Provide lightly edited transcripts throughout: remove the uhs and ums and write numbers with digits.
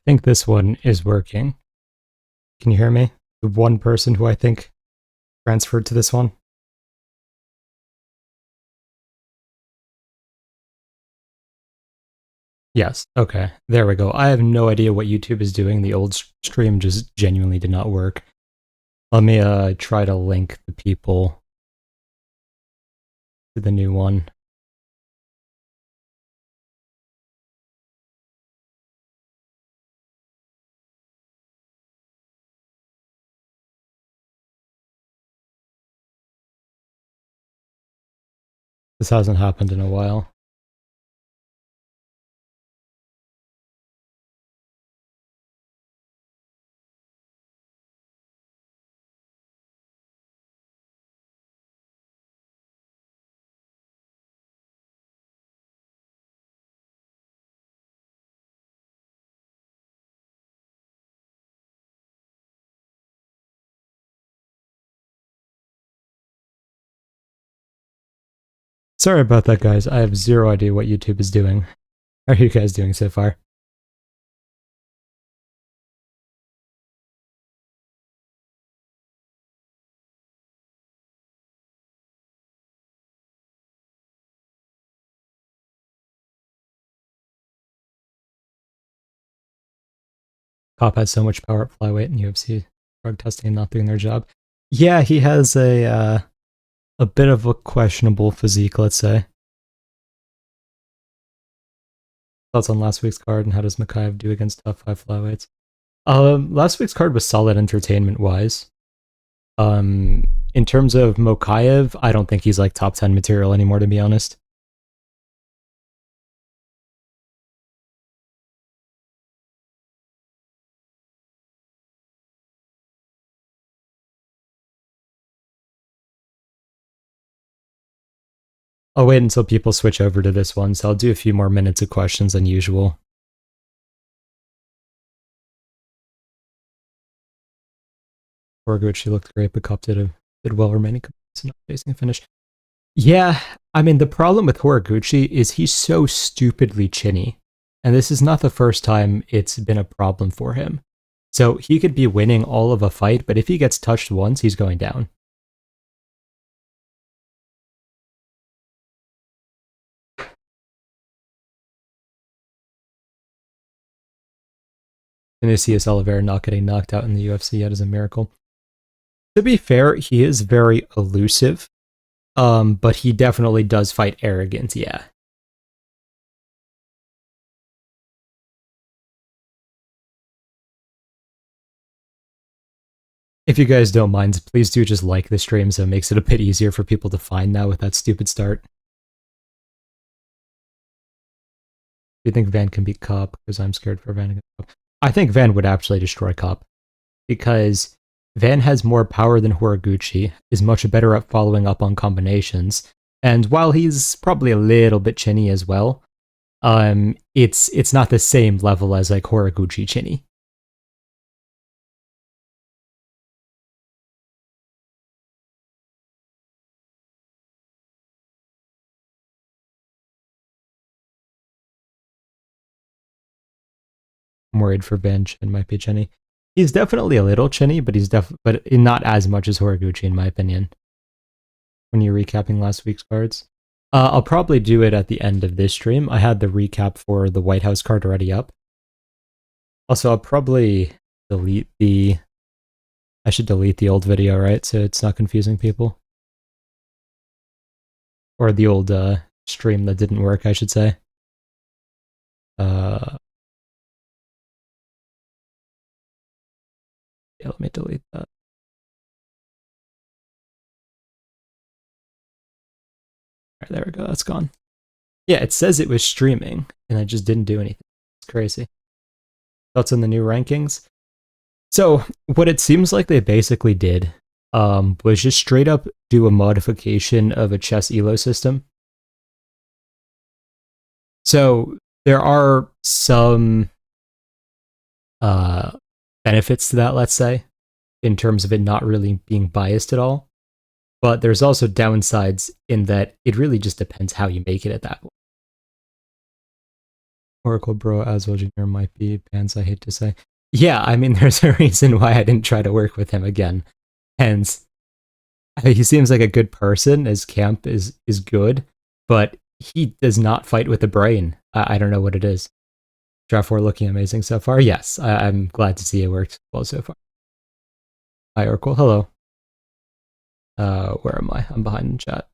think this one is working. Can you hear me? The one person who I think transferred to this one. Yes, okay. There we go. I have no idea what YouTube is doing. The old stream just genuinely did not work. Let me try to link the people to the new one. This hasn't happened in a while. Sorry about that, guys. I have zero idea what YouTube is doing. How are you guys doing so far? Cop has so much power at flyweight in UFC drug testing and not doing their job. Yeah, he has a bit of a questionable physique, let's say. Thoughts on last week's card and how does Yakhyaev do against top 5 flyweights? Last week's card was solid entertainment-wise. In terms of Yakhyaev, I don't think he's like top 10 material anymore, to be honest. I'll wait until people switch over to this one, so I'll do a few more minutes of questions than usual. Horiguchi looked great, but Cup did well remaining not facing a finish. Yeah, I mean, the problem with Horiguchi is he's so stupidly chinny, and this is not the first time it's been a problem for him. So he could be winning all of a fight, but if he gets touched once, he's going down. Vinicius Oliveira not getting knocked out in the UFC yet is a miracle. To be fair, he is very elusive, but he definitely does fight arrogant, yeah. If you guys don't mind, please do just like the stream so it makes it a bit easier for people to find now with that stupid start. Do you think Van can beat Cop? Because I'm scared for Van against Cop. I think Van would actually destroy Cop, because Van has more power than Horiguchi, is much better at following up on combinations, and while he's probably a little bit chinny as well, it's not the same level as like Horiguchi chinny. I'm worried for Van Chin might be chinny. He's definitely a little chinny, but but not as much as Horiguchi in my opinion. When you're recapping last week's cards, I'll probably do it at the end of this stream. I had the recap for the White House card already up. Also, I'll probably delete the. I should delete the old video, right? So it's not confusing people. Or the old stream that didn't work, I should say. Yeah, let me delete that. Alright, there we go, that's gone. Yeah, it says it was streaming, and I just didn't do anything. It's crazy. Thoughts on the new rankings? So, what it seems like they basically did was just straight up do a modification of a chess elo system. So, there are some benefits to that, let's say, in terms of it not really being biased at all. But there's also downsides in that it really just depends how you make it at that point. Oracle Bro Aswell Jr. might be pants, I hate to say. Yeah, I mean, there's a reason why I didn't try to work with him again. Hence, he seems like a good person. His camp is good, but he does not fight with the brain. I don't know what it is. Draft 4 looking amazing so far. Yes, I'm glad to see it worked well so far. Hi, Oracle. Hello. Where am I? I'm behind in chat.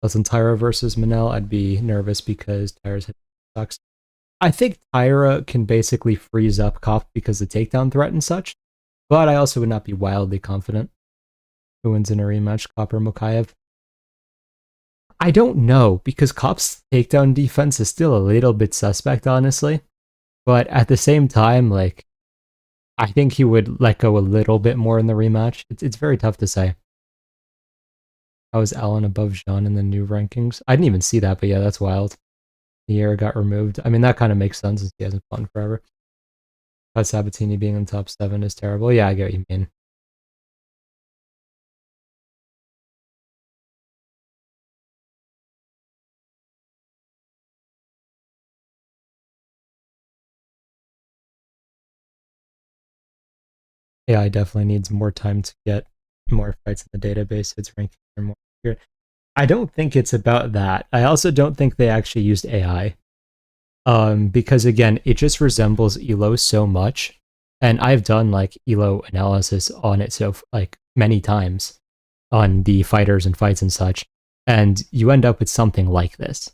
Listen, Tyra versus Manel, I'd be nervous because Tyra's hit sucks. I think Tyra can basically freeze up Kopp because the takedown threat and such, but I also would not be wildly confident. Who wins in a rematch, Kopp or Mokaev? I don't know, because Kopp's takedown defense is still a little bit suspect, honestly. But at the same time, like, I think he would let go a little bit more in the rematch. It's very tough to say. How is Allen above Jean in the new rankings? I didn't even see that, but yeah, that's wild. The year got removed. I mean, that kind of makes sense since he hasn't fought forever. But Sabatini being in the top 7 is terrible. Yeah, I get what you mean. AI definitely needs more time to get more fights in the database. Its rankings are more accurate. I don't think it's about that. I also don't think they actually used AI. Because again, it just resembles ELO so much. And I've done like ELO analysis on it so like many times on the fighters and fights and such. And you end up with something like this.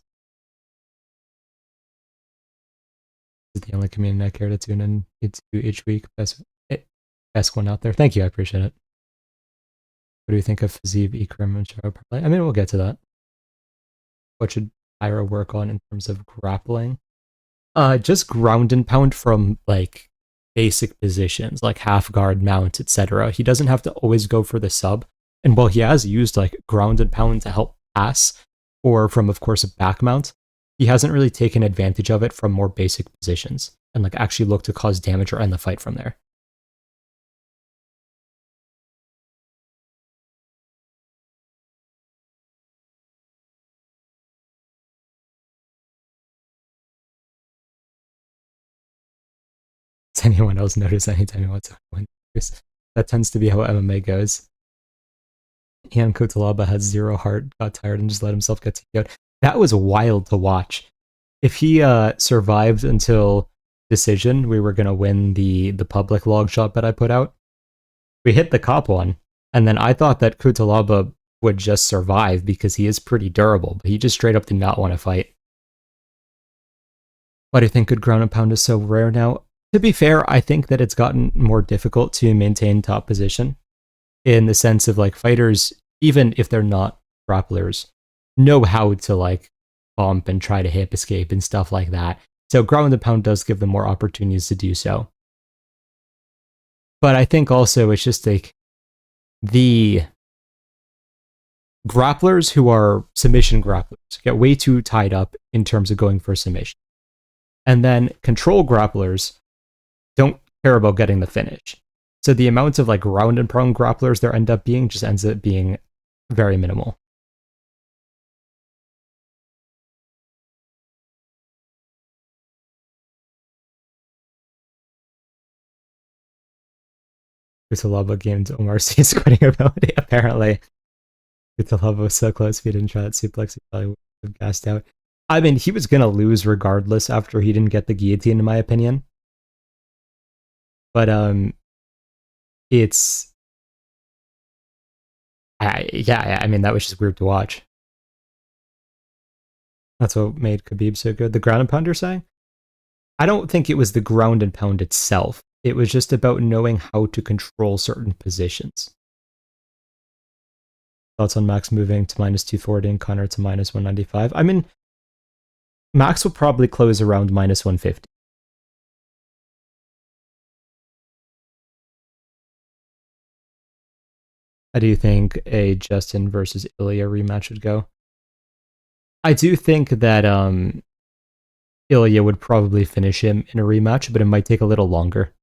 This is the only community I care to tune in to each week. Best one out there. Thank you, I appreciate it. What do you think of Fiziev, Ikram, and Shara? I mean, we'll get to that. What should Ira work on in terms of grappling? Just ground and pound from like basic positions, like half guard, mount, etc. He doesn't have to always go for the sub. And while he has used like ground and pound to help pass, or from of course a back mount, he hasn't really taken advantage of it from more basic positions and like actually look to cause damage or end the fight from there. Does anyone else notice anytime he wants to win? That tends to be how MMA goes. Ian Kotalaba had 0 heart, got tired, and just let himself get TKO'd. That was wild to watch. If he survived until decision, we were going to win the public log shot that I put out. We hit the cop one, and then I thought that Kotalaba would just survive because he is pretty durable, but he just straight up did not want to fight. Why do you think good ground and pound is so rare now? To be fair, I think that it's gotten more difficult to maintain top position in the sense of like fighters, even if they're not grapplers, know how to like bump and try to hip escape and stuff like that. So ground and pound does give them more opportunities to do so. But I think also it's just like the grapplers who are submission grapplers get way too tied up in terms of going for submission. And then control grapplers don't care about getting the finish. So the amount of like ground and pound grapplers there end up being just ends up being very minimal. Kutalaba gained Omar C's quitting ability, apparently. Kutalaba was so close if he didn't try that suplex, he probably would have gassed out. I mean, he was going to lose regardless after he didn't get the guillotine, in my opinion. But, it's... yeah, I mean, that was just weird to watch. That's what made Khabib so good. The ground and pound, you're saying? I don't think it was the ground and pound itself. It was just about knowing how to control certain positions. Thoughts on Max moving to minus 240 and Connor to minus 195? I mean, Max will probably close around minus 150. How do you think a Justin versus Ilya rematch would go? I do think that Ilya would probably finish him in a rematch, but it might take a little longer.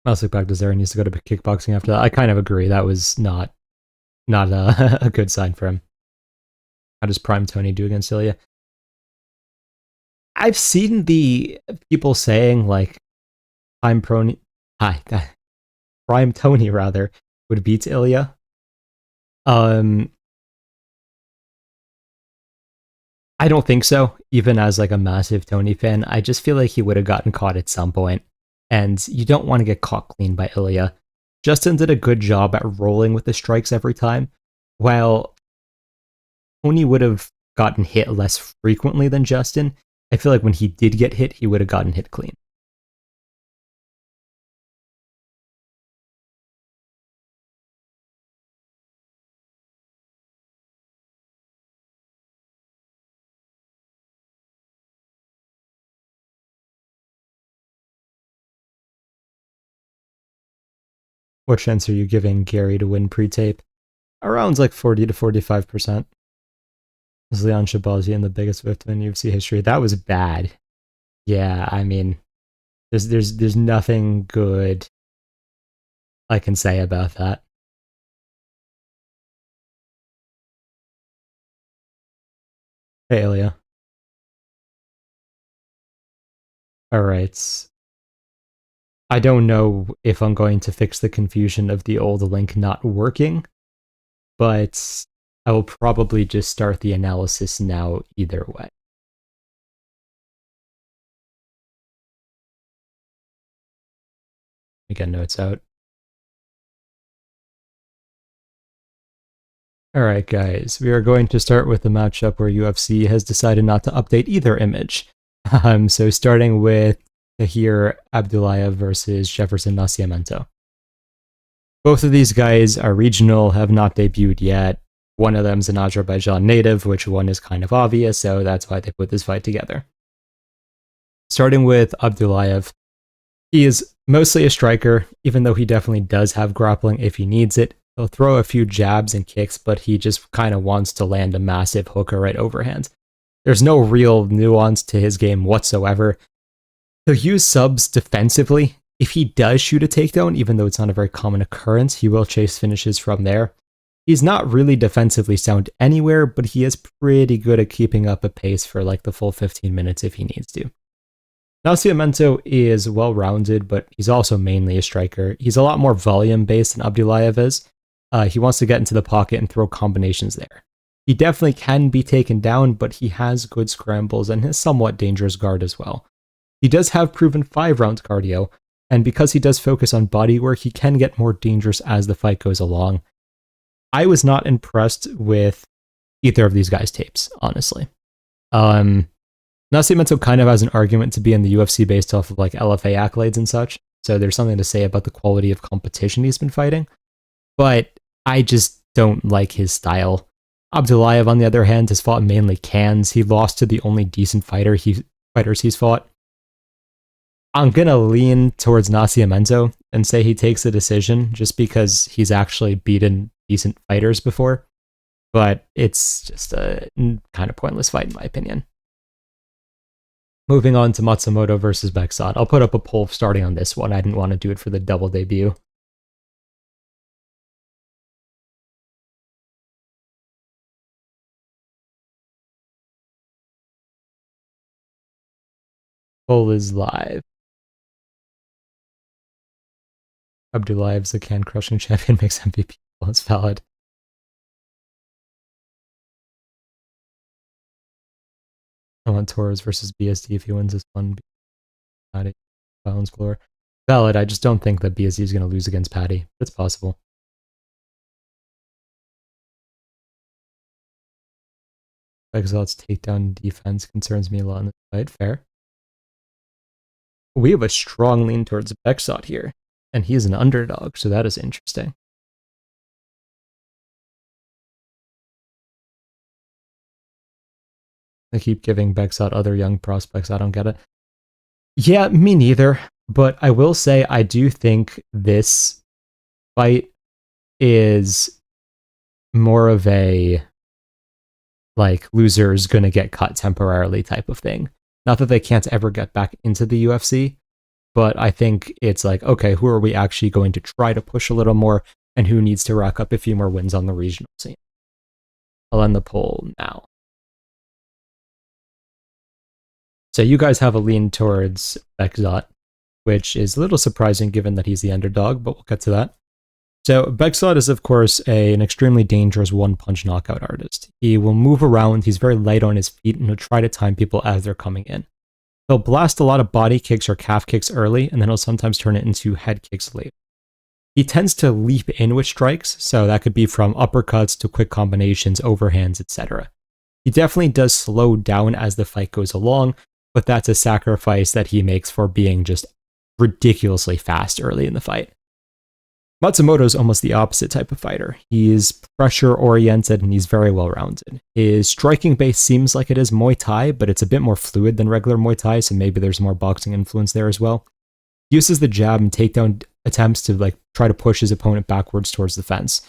Masuk Bagdasar needs to go to kickboxing after that. I kind of agree. That was not not a good sign for him. How does Prime Tony do against Ilya? I've seen the people saying like Prime Tony rather would beat Ilya. I don't think so, even as like a massive Tony fan. I just feel like he would have gotten caught at some point, and you don't want to get caught clean by Ilya. Justin did a good job at rolling with the strikes every time, while Tony would have gotten hit less frequently than Justin. I feel like when he did get hit, he would have gotten hit clean. What chance are you giving Gary to win pre-tape? Around like 40 to 45%. Is Leon Shabazian the biggest victim in UFC history? That was bad. Yeah, I mean, there's nothing good I can say about that. Hey, Ilya. Alright. I don't know if I'm going to fix the confusion of the old link not working, but I will probably just start the analysis now either way. Again, notes out. Alright guys, we are going to start with the matchup where UFC has decided not to update either image. So starting with here, Abdullayev versus Jefferson Nascimento. Both of these guys are regional, have not debuted yet. One of them's an Azerbaijan native, which one is kind of obvious, so that's why they put this fight together. Starting with Abdullayev, he is mostly a striker, even though he definitely does have grappling if he needs it. He'll throw a few jabs and kicks, but he just kind of wants to land a massive hook or right overhand. There's no real nuance to his game whatsoever. He'll use subs defensively. If he does shoot a takedown, even though it's not a very common occurrence, he will chase finishes from there. He's not really defensively sound anywhere, but he is pretty good at keeping up a pace for like the full 15 minutes if he needs to. Nascimento is well-rounded, but he's also mainly a striker. He's a lot more volume-based than Abdullayev is. He wants to get into the pocket and throw combinations there. He definitely can be taken down, but he has good scrambles and his somewhat dangerous guard as well. He does have proven 5-round cardio, and because he does focus on body work, he can get more dangerous as the fight goes along. I was not impressed with either of these guys' tapes, honestly. Nascimento kind of has an argument to be in the UFC based off of like LFA accolades and such, so there's something to say about the quality of competition he's been fighting, but I just don't like his style. Abdullayev, on the other hand, has fought mainly cans. He lost to the only decent fighters he's fought. I'm going to lean towards Nascimento and say he takes a decision just because he's actually beaten decent fighters before, but it's just a kind of pointless fight in my opinion. Moving on to Matsumoto versus Bekzat. I'll put up a poll starting on this one. I didn't want to do it for the double debut. Poll is live. Abdullayev's the can-crushing champion, makes MVP. Well, it's valid. I want Torres versus BSD if he wins this one. Patty, balance floor. Valid, I just don't think that BSD is going to lose against Patty. It's possible. Bekzat's takedown defense concerns me a lot in this fight. Fair. We have a strong lean towards Bekzat here, and he is an underdog, so that is interesting. I keep giving Bekzat other young prospects. I don't get it. Yeah, me neither. But I will say I do think this fight is more of a like loser's gonna get cut temporarily type of thing. Not that they can't ever get back into the UFC, but I think it's like, okay, who are we actually going to try to push a little more and who needs to rack up a few more wins on the regional scene. I'll end the poll now. So you guys have a lean towards Bekzat, which is a little surprising given that he's the underdog, but we'll get to that. So Bekzat is, of course, an extremely dangerous one-punch knockout artist. He will move around, he's very light on his feet, and he'll try to time people as they're coming in. He'll blast a lot of body kicks or calf kicks early, and then he'll sometimes turn it into head kicks later. He tends to leap in with strikes, so that could be from uppercuts to quick combinations, overhands, etc. He definitely does slow down as the fight goes along, but that's a sacrifice that he makes for being just ridiculously fast early in the fight. Matsumoto is almost the opposite type of fighter. He's pressure-oriented and he's very well-rounded. His striking base seems like it is Muay Thai, but it's a bit more fluid than regular Muay Thai, so maybe there's more boxing influence there as well. He uses the jab and takedown attempts to try to push his opponent backwards towards the fence.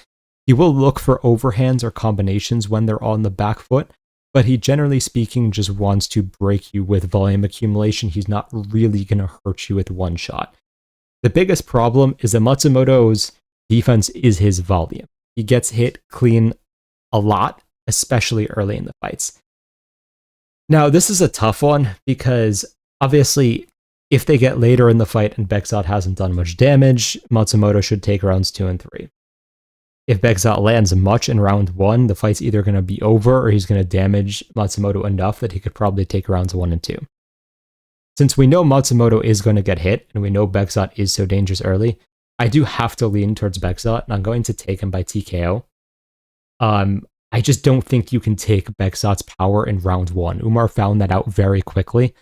He will look for overhands or combinations when they're on the back foot, but he generally speaking just wants to break you with volume accumulation. He's not really going to hurt you with one shot. The biggest problem is that Matsumoto's defense is his volume. He gets hit clean a lot, especially early in the fights. Now, this is a tough one because obviously, if they get later in the fight and Bekzat hasn't done much damage, Matsumoto should take rounds 2 and 3. If Bekzat lands much in round 1, the fight's either going to be over or he's going to damage Matsumoto enough that he could probably take rounds 1 and 2. Since we know Matsumoto is going to get hit, and we know Bekzat is so dangerous early, I do have to lean towards Bekzat, and I'm going to take him by TKO. I just don't think you can take Bekzat's power in round 1. Umar found that out very quickly,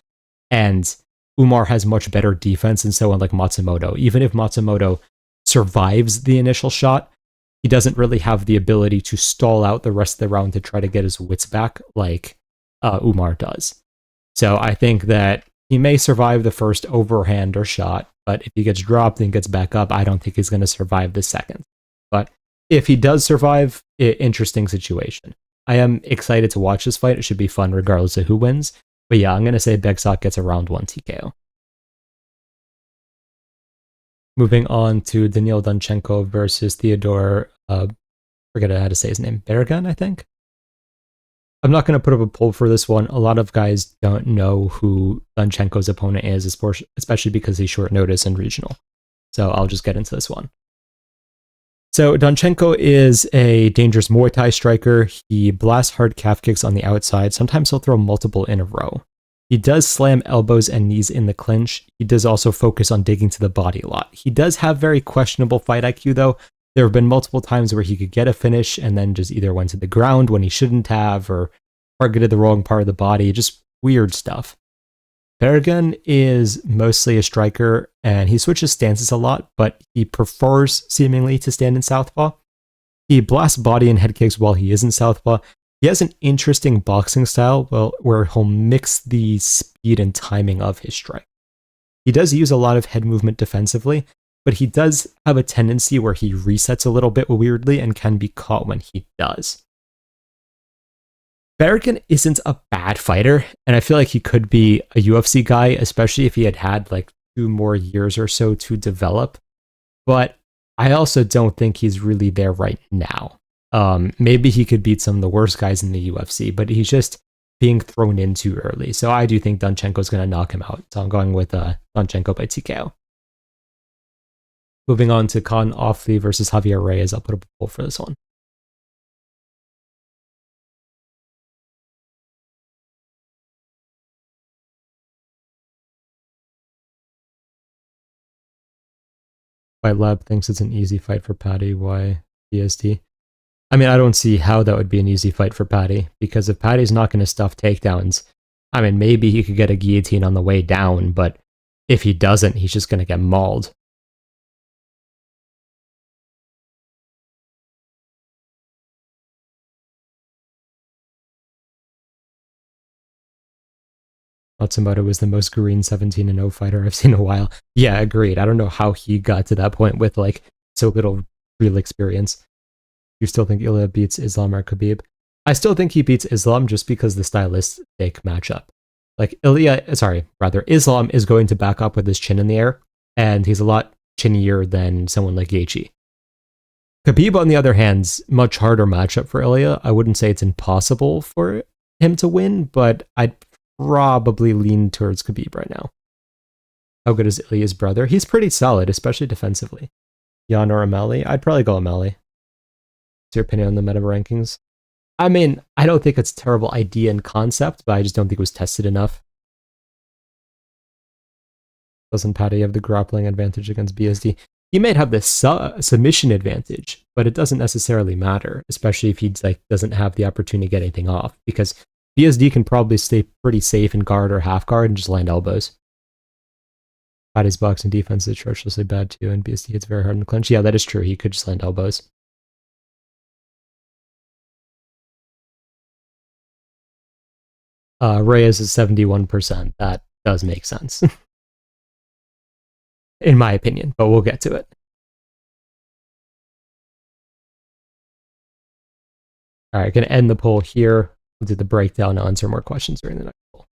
and Umar has much better defense than someone like Matsumoto. Even if Matsumoto survives the initial shot, he doesn't really have the ability to stall out the rest of the round to try to get his wits back like Umar does. So I think that he may survive the first overhand or shot, but if he gets dropped and gets back up, I don't think he's going to survive the second. But if he does survive, interesting situation. I am excited to watch this fight. It should be fun regardless of who wins. But yeah, I'm going to say Bekzat gets a round 1 TKO. Moving on to Daniil Donchenko versus Theodore, forget how to say his name, Berggren, I think? I'm not going to put up a poll for this one. A lot of guys don't know who Donchenko's opponent is, especially because he's short notice and regional. So I'll just get into this one. So Donchenko is a dangerous Muay Thai striker. He blasts hard calf kicks on the outside. Sometimes he'll throw multiple in a row. He does slam elbows and knees in the clinch. He does also focus on digging to the body a lot. He does have very questionable fight IQ though. There have been multiple times where he could get a finish and then just either went to the ground when he shouldn't have or targeted the wrong part of the body, just weird stuff. Berggren is mostly a striker and he switches stances a lot, but he prefers seemingly to stand in southpaw. He blasts body and head kicks while he is in southpaw. He has an interesting boxing style where he'll mix the speed and timing of his strike. He does use a lot of head movement defensively, but he does have a tendency where he resets a little bit weirdly and can be caught when he does. Berggren isn't a bad fighter, and I feel like he could be a UFC guy, especially if he had 2 more years or so to develop. But I also don't think he's really there right now. Maybe he could beat some of the worst guys in the UFC, but he's just being thrown in too early. So I do think Donchenko's going to knock him out. So I'm going with Donchenko by TKO. Moving on to Khan Oflie versus Javier Reyes. I'll put up a poll for this one. Fight Lab thinks it's an easy fight for Paddy. Why PST? I mean, I don't see how that would be an easy fight for Paddy, because if Paddy's not going to stuff takedowns, I mean, maybe he could get a guillotine on the way down, but if he doesn't, he's just going to get mauled. Matsumoto was the most green 17-0 fighter I've seen in a while. Yeah, agreed. I don't know how he got to that point with so little real experience. You still think Ilya beats Islam or Khabib? I still think he beats Islam just because the stylistic matchup. Islam is going to back up with his chin in the air, and he's a lot chinnier than someone like Gaethje. Khabib, on the other hand, much harder matchup for Ilya. I wouldn't say it's impossible for him to win, but I'd probably lean towards Khabib right now. How good is Ilya's brother? He's pretty solid, especially defensively. Jan or O'Malley? I'd probably go O'Malley. What's your opinion on the meta rankings? I mean, I don't think it's a terrible idea and concept, but I just don't think it was tested enough. Doesn't Paddy have the grappling advantage against BSD? He might have the submission advantage, but it doesn't necessarily matter, especially if he doesn't have the opportunity to get anything off, because BSD can probably stay pretty safe in guard or half guard and just land elbows. Paddy's boxing defense is atrociously bad too, and BSD hits very hard in the clinch. Yeah, that is true. He could just land elbows. Reyes is 71%. That does make sense. In my opinion, but we'll get to it. All right, gonna end the poll here. We'll do the breakdown and answer more questions during the next poll.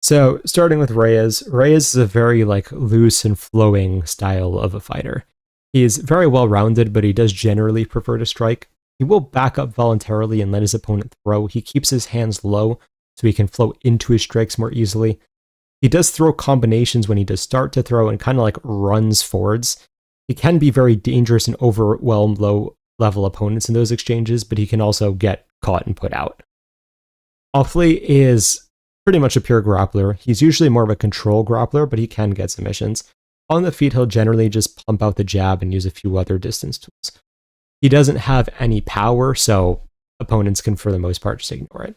So, starting with Reyes. Reyes is a very loose and flowing style of a fighter. He is very well-rounded, but he does generally prefer to strike. He will back up voluntarily and let his opponent throw. He keeps his hands low so he can flow into his strikes more easily. He does throw combinations when he does start to throw and kind of runs forwards. He can be very dangerous and overwhelm low-level opponents in those exchanges, but he can also get caught and put out. Oflie is pretty much a pure grappler. He's usually more of a control grappler, but he can get submissions. On the feet, he'll generally just pump out the jab and use a few other distance tools. He doesn't have any power, so opponents can, for the most part, just ignore it.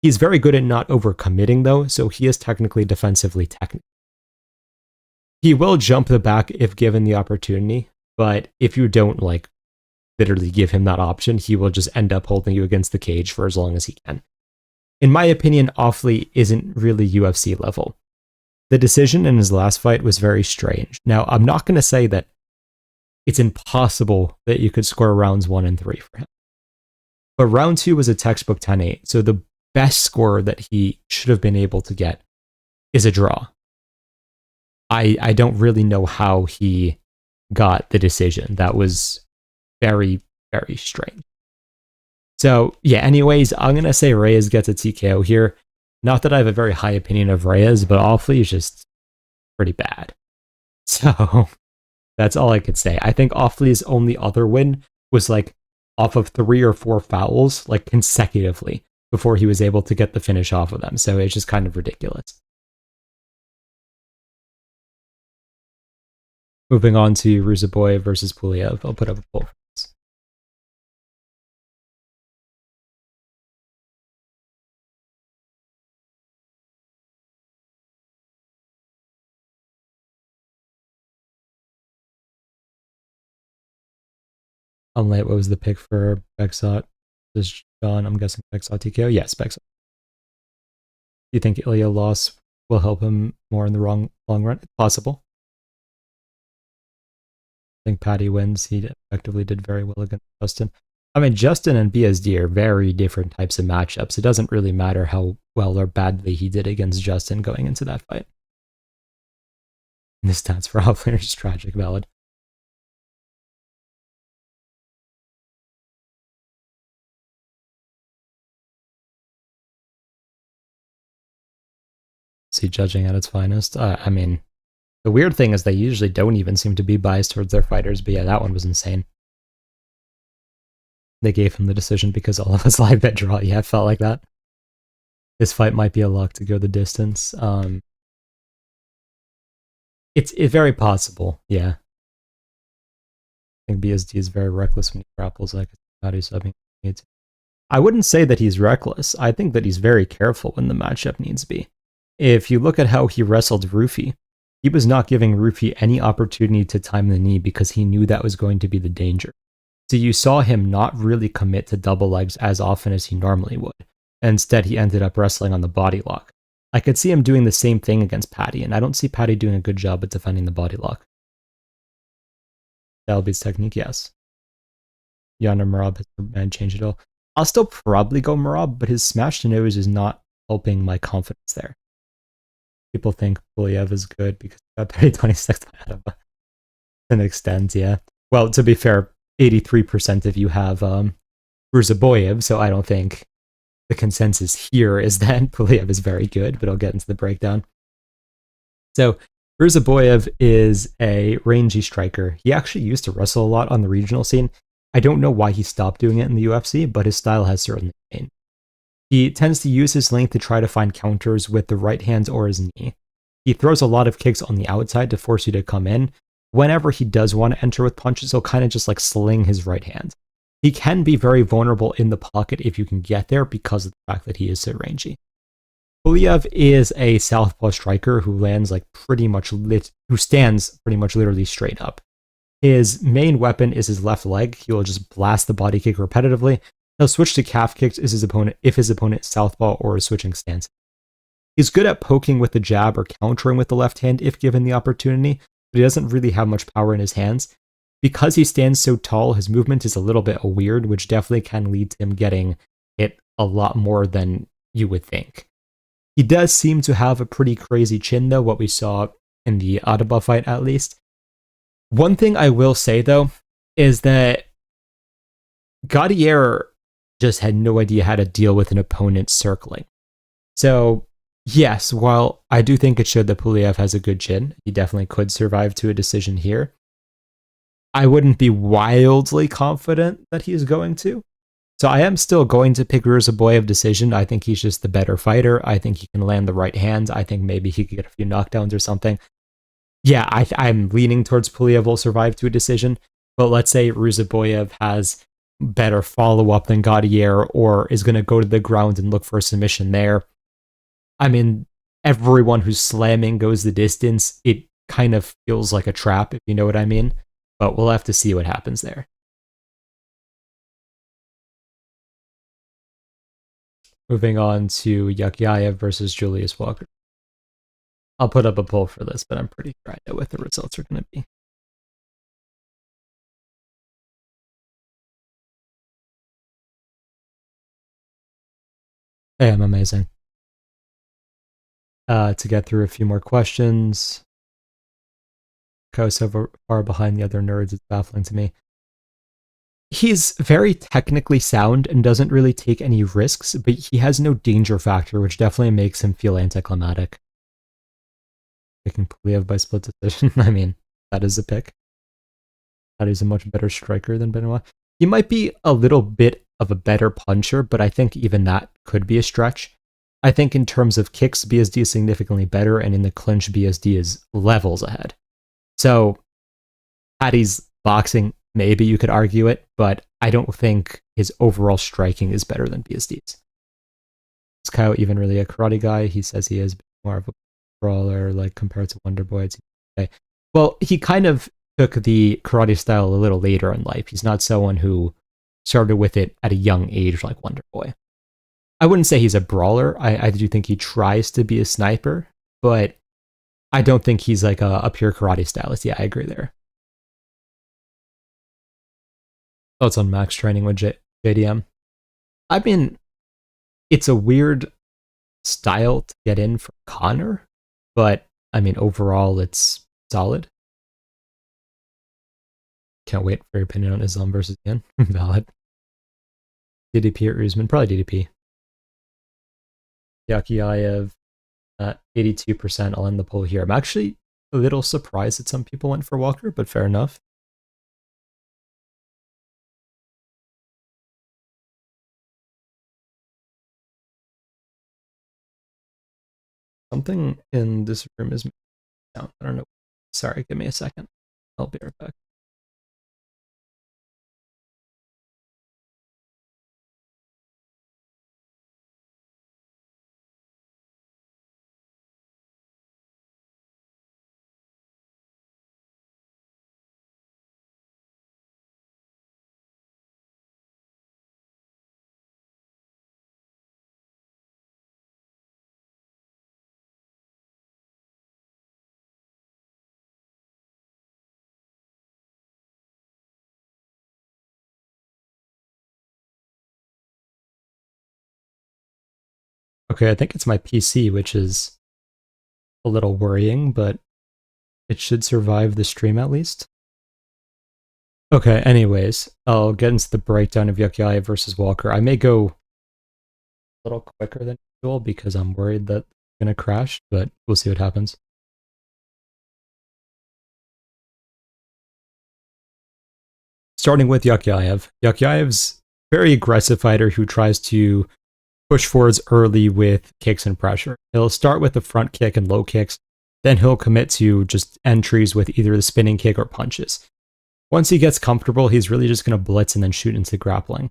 He's very good at not overcommitting, though, so he is technically defensively technical. He will jump the back if given the opportunity, but if you don't, literally give him that option, he will just end up holding you against the cage for as long as he can. In my opinion, Oflie isn't really UFC level. The decision in his last fight was very strange. Now, I'm not going to say that it's impossible that you could score rounds 1 and 3 for him. But round 2 was a textbook 10-8, so the best score that he should have been able to get is a draw. I don't really know how he got the decision. That was very, very strange. So, yeah, anyways, I'm going to say Reyes gets a TKO here. Not that I have a very high opinion of Reyes, but Oflie is just pretty bad. So, that's all I could say. I think Oflie's only other win was off of 3 or 4 fouls, consecutively, before he was able to get the finish off of them. So it's just kind of ridiculous. Moving on to Ruziboev versus Pulyaev. I'll put up a poll for this. What was the pick for Beksot? This is John. I'm guessing Beksot TKO. Yes, Beksot. Do you think Ilya loss will help him more in the long run? It's possible. I think Paddy wins. He effectively did very well against Justin. I mean, Justin and BSD are very different types of matchups. It doesn't really matter how well or badly he did against Justin going into that fight. And the stats for Oflie are just tragic, valid. See, judging at its finest. I mean, the weird thing is they usually don't even seem to be biased towards their fighters, but yeah, that one was insane. They gave him the decision because all of us live bet draw. Yeah, it felt like that. This fight might be a lock to go the distance. It's very possible, yeah. I think BSD is very reckless when he grapples I wouldn't say that he's reckless. I think that he's very careful when the matchup needs to be. If you look at how he wrestled Rufi, he was not giving Rufi any opportunity to time the knee because he knew that was going to be the danger. So you saw him not really commit to double legs as often as he normally would. Instead, he ended up wrestling on the body lock. I could see him doing the same thing against Paddy, and I don't see Paddy doing a good job at defending the body lock. That'll be his technique, yes. Yana Marab has changed it all. I'll still probably go Marab, but his smash to nose is not helping my confidence there. people think Pulyaev is good because he got 26th out of an extent, yeah. Well, to be fair, 83% of you have Ruziboev, so I don't think the consensus here is that Pulyaev is very good, but I'll get into the breakdown. So Ruziboev is a rangy striker. He actually used to wrestle a lot on the regional scene. I don't know why he stopped doing it in the UFC, but his style has certainly changed. He tends to use his length to try to find counters with the right hand or his knee. He throws a lot of kicks on the outside to force you to come in. Whenever he does want to enter with punches, he'll kind of just like sling his right hand. He can be very vulnerable in the pocket if you can get there because of the fact that he is so rangy. Pulyaev is a southpaw striker who lands like who stands pretty much literally straight up. His main weapon is his left leg. He will just blast the body kick repetitively. He'll switch to calf kicks if his opponent is southpaw or is switching stance. He's good at poking with the jab or countering with the left hand if given the opportunity, but he doesn't really have much power in his hands. Because he stands so tall, his movement is a little bit weird, which definitely can lead to him getting hit a lot more than you would think. He does seem to have a pretty crazy chin, though, what we saw in the Adaba fight at least. One thing I will say, though, is that Gaudier just had no idea how to deal with an opponent circling. So, yes, while I do think it showed that Pulyaev has a good chin, he definitely could survive to a decision here. I wouldn't be wildly confident that he is going to. So I am still going to pick Ruziboev decision. I think he's just the better fighter. I think he can land the right hands. I think maybe he could get a few knockdowns or something. Yeah, I'm leaning towards Pulyaev will survive to a decision. But let's say Ruziboev has better follow-up than Gaudier or is going to go to the ground and look for a submission there. I mean, everyone who's slamming goes the distance. It kind of feels like a trap, if you know what I mean. But we'll have to see what happens there. Moving on to Yakhyaev versus Julius Walker. I'll put up a poll for this, but I'm pretty sure I know what the results are going to be. Hey, I'm amazing. To get through a few more questions. Go so far behind the other nerds, it's baffling to me. He's very technically sound and doesn't really take any risks, but he has no danger factor, which definitely makes him feel anticlimactic. Picking Pulyaev by split decision, I mean, that is a pick. That is a much better striker than Benoit. He might be a little bit of a better puncher, but I think even that could be a stretch. I think in terms of kicks, BSD is significantly better, and in the clinch, BSD is levels ahead. So, Patty's boxing, maybe you could argue it, but I don't think his overall striking is better than BSD's. Is Kyle even really a karate guy? He says he is more of a brawler, like compared to Wonderboy. Okay. Well, he kind of took the karate style a little later in life. He's not someone who started with it at a young age like Wonderboy. I wouldn't say he's a brawler. I do think he tries to be a sniper, but I don't think he's like a pure karate stylist. Yeah, I agree there. Thoughts on max training with JDM? I mean, it's a weird style to get in for Connor, but I mean, overall, it's solid. Can't wait for your opinion on Islam versus Ian. Valid. DDP or Usman? Probably DDP. Yakhyaev at 82%. I'll end the poll here. I'm actually a little surprised that some people went for Walker, but fair enough. Something in this room is down. I don't know. Sorry, give me a second. I'll be right back. Okay, I think it's my PC, which is a little worrying, but it should survive the stream at least. Okay, anyways, I'll get into the breakdown of Yakhyaev versus Walker. I may go a little quicker than usual because I'm worried that it's going to crash, but we'll see what happens. Starting with Yakhyaev. Yakhyaev's a very aggressive fighter who tries to push forwards early with kicks and pressure. He'll start with the front kick and low kicks, then he'll commit to just entries with either the spinning kick or punches. Once he gets comfortable, he's really just going to blitz and then shoot into grappling.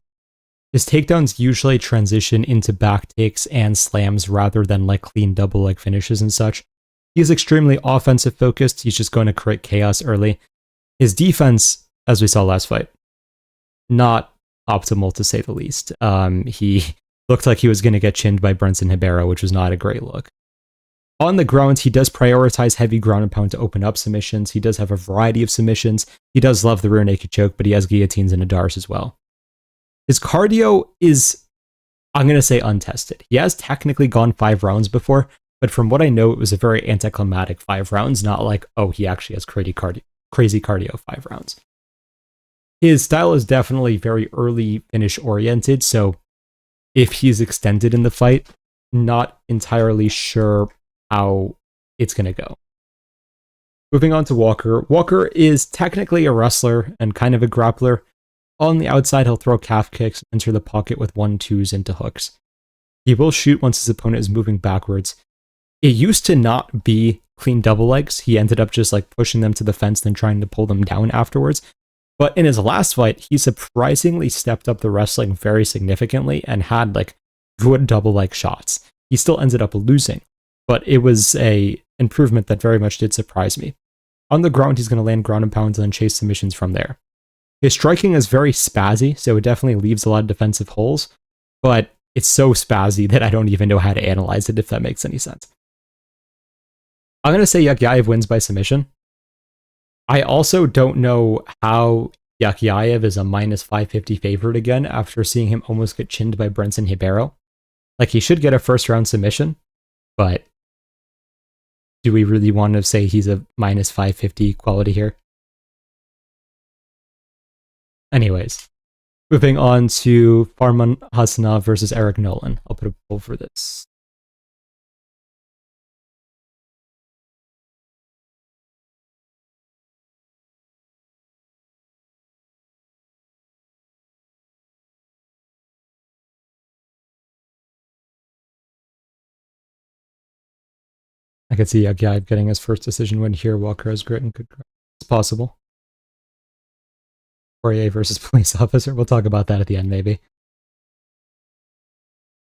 His takedowns usually transition into back takes and slams rather than like clean double leg finishes and such. He's extremely offensive focused. He's just going to create chaos early. His defense, as we saw last fight, not optimal to say the least. He looked like he was going to get chinned by Brunson Ribeiro, which was not a great look. On the ground, he does prioritize heavy ground and pound to open up submissions. He does have a variety of submissions. He does love the rear naked choke, but he has guillotines and Adars as well. His cardio is, I'm going to say, untested. He has technically gone 5 rounds before, but from what I know, it was a very anticlimactic 5 rounds, not like, oh, he actually has crazy cardio 5 rounds. His style is definitely very early finish oriented, so if he's extended in the fight, not entirely sure how it's going to go. Moving on to Walker. Walker is technically a wrestler and kind of a grappler. On the outside, he'll throw calf kicks, enter the pocket with 1-2s into hooks. He will shoot once his opponent is moving backwards. It used to not be clean double legs. He ended up just like pushing them to the fence, then trying to pull them down afterwards. But in his last fight, he surprisingly stepped up the wrestling very significantly and had like good double leg shots. He still ended up losing, but it was a improvement that very much did surprise me. On the ground, he's going to land ground and pounds and then chase submissions from there. His striking is very spazzy, so it definitely leaves a lot of defensive holes, but it's so spazzy that I don't even know how to analyze it, if that makes any sense. I'm going to say Yakhyaev wins by submission. I also don't know how Yakhyaev is a minus 550 favorite again after seeing him almost get chinned by Brunson Ribeiro. Like, he should get a first round submission, but do we really want to say he's a minus 550 quality here? Anyways, moving on to Farman Hasanov versus Eric Nolan. I'll put a poll for this. I could see Yakhyaev getting his first decision win here. Walker has grit and good ground. It's possible. Pulyaev versus police officer. We'll talk about that at the end, maybe.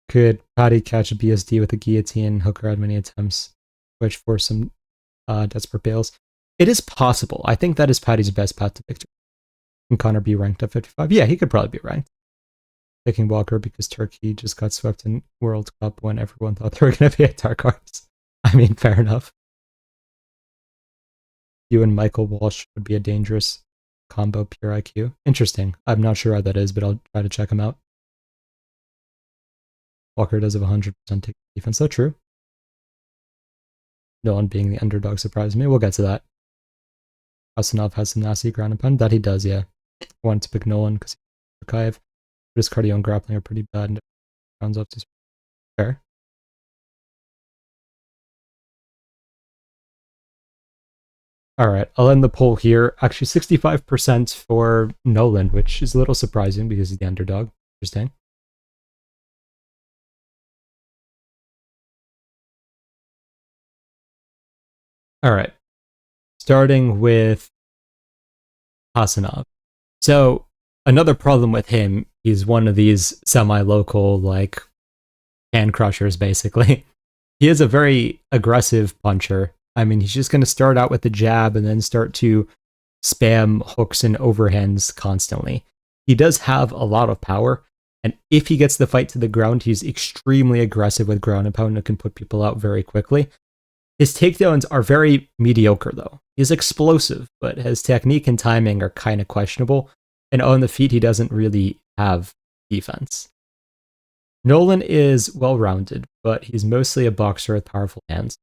Could Patty catch a BSD with a guillotine? Hooker had many attempts, which forced some desperate bails. It is possible. I think that is Patty's best path to victory. Can Connor be ranked at 55? Yeah, he could probably be ranked. Picking Walker because Turkey just got swept in World Cup when everyone thought they were going to be at dark horse. I mean, fair enough. You and Michael Walsh would be a dangerous combo, pure IQ. Interesting. I'm not sure how that is, but I'll try to check him out. Walker does have 100% defense. So true. Nolan being the underdog surprised me. We'll get to that. Hasanov has some nasty ground and pound. That he does, yeah. I wanted to pick Nolan because he's Yakhyaev. But his cardio and grappling are pretty bad. And rounds up to fair. Alright, I'll end the poll here. Actually, 65% for Nolan, which is a little surprising because he's the underdog. Interesting. Alright, starting with Hasanov. So, another problem with him, he's one of these semi-local, like, hand crushers, basically. He is a very aggressive puncher. I mean, he's just going to start out with the jab and then start to spam hooks and overhands constantly. He does have a lot of power, and if he gets the fight to the ground, he's extremely aggressive with ground and pound and can put people out very quickly. His takedowns are very mediocre, though. He's explosive, but his technique and timing are kind of questionable, and on the feet, he doesn't really have defense. Nolan is well-rounded, but he's mostly a boxer with powerful hands.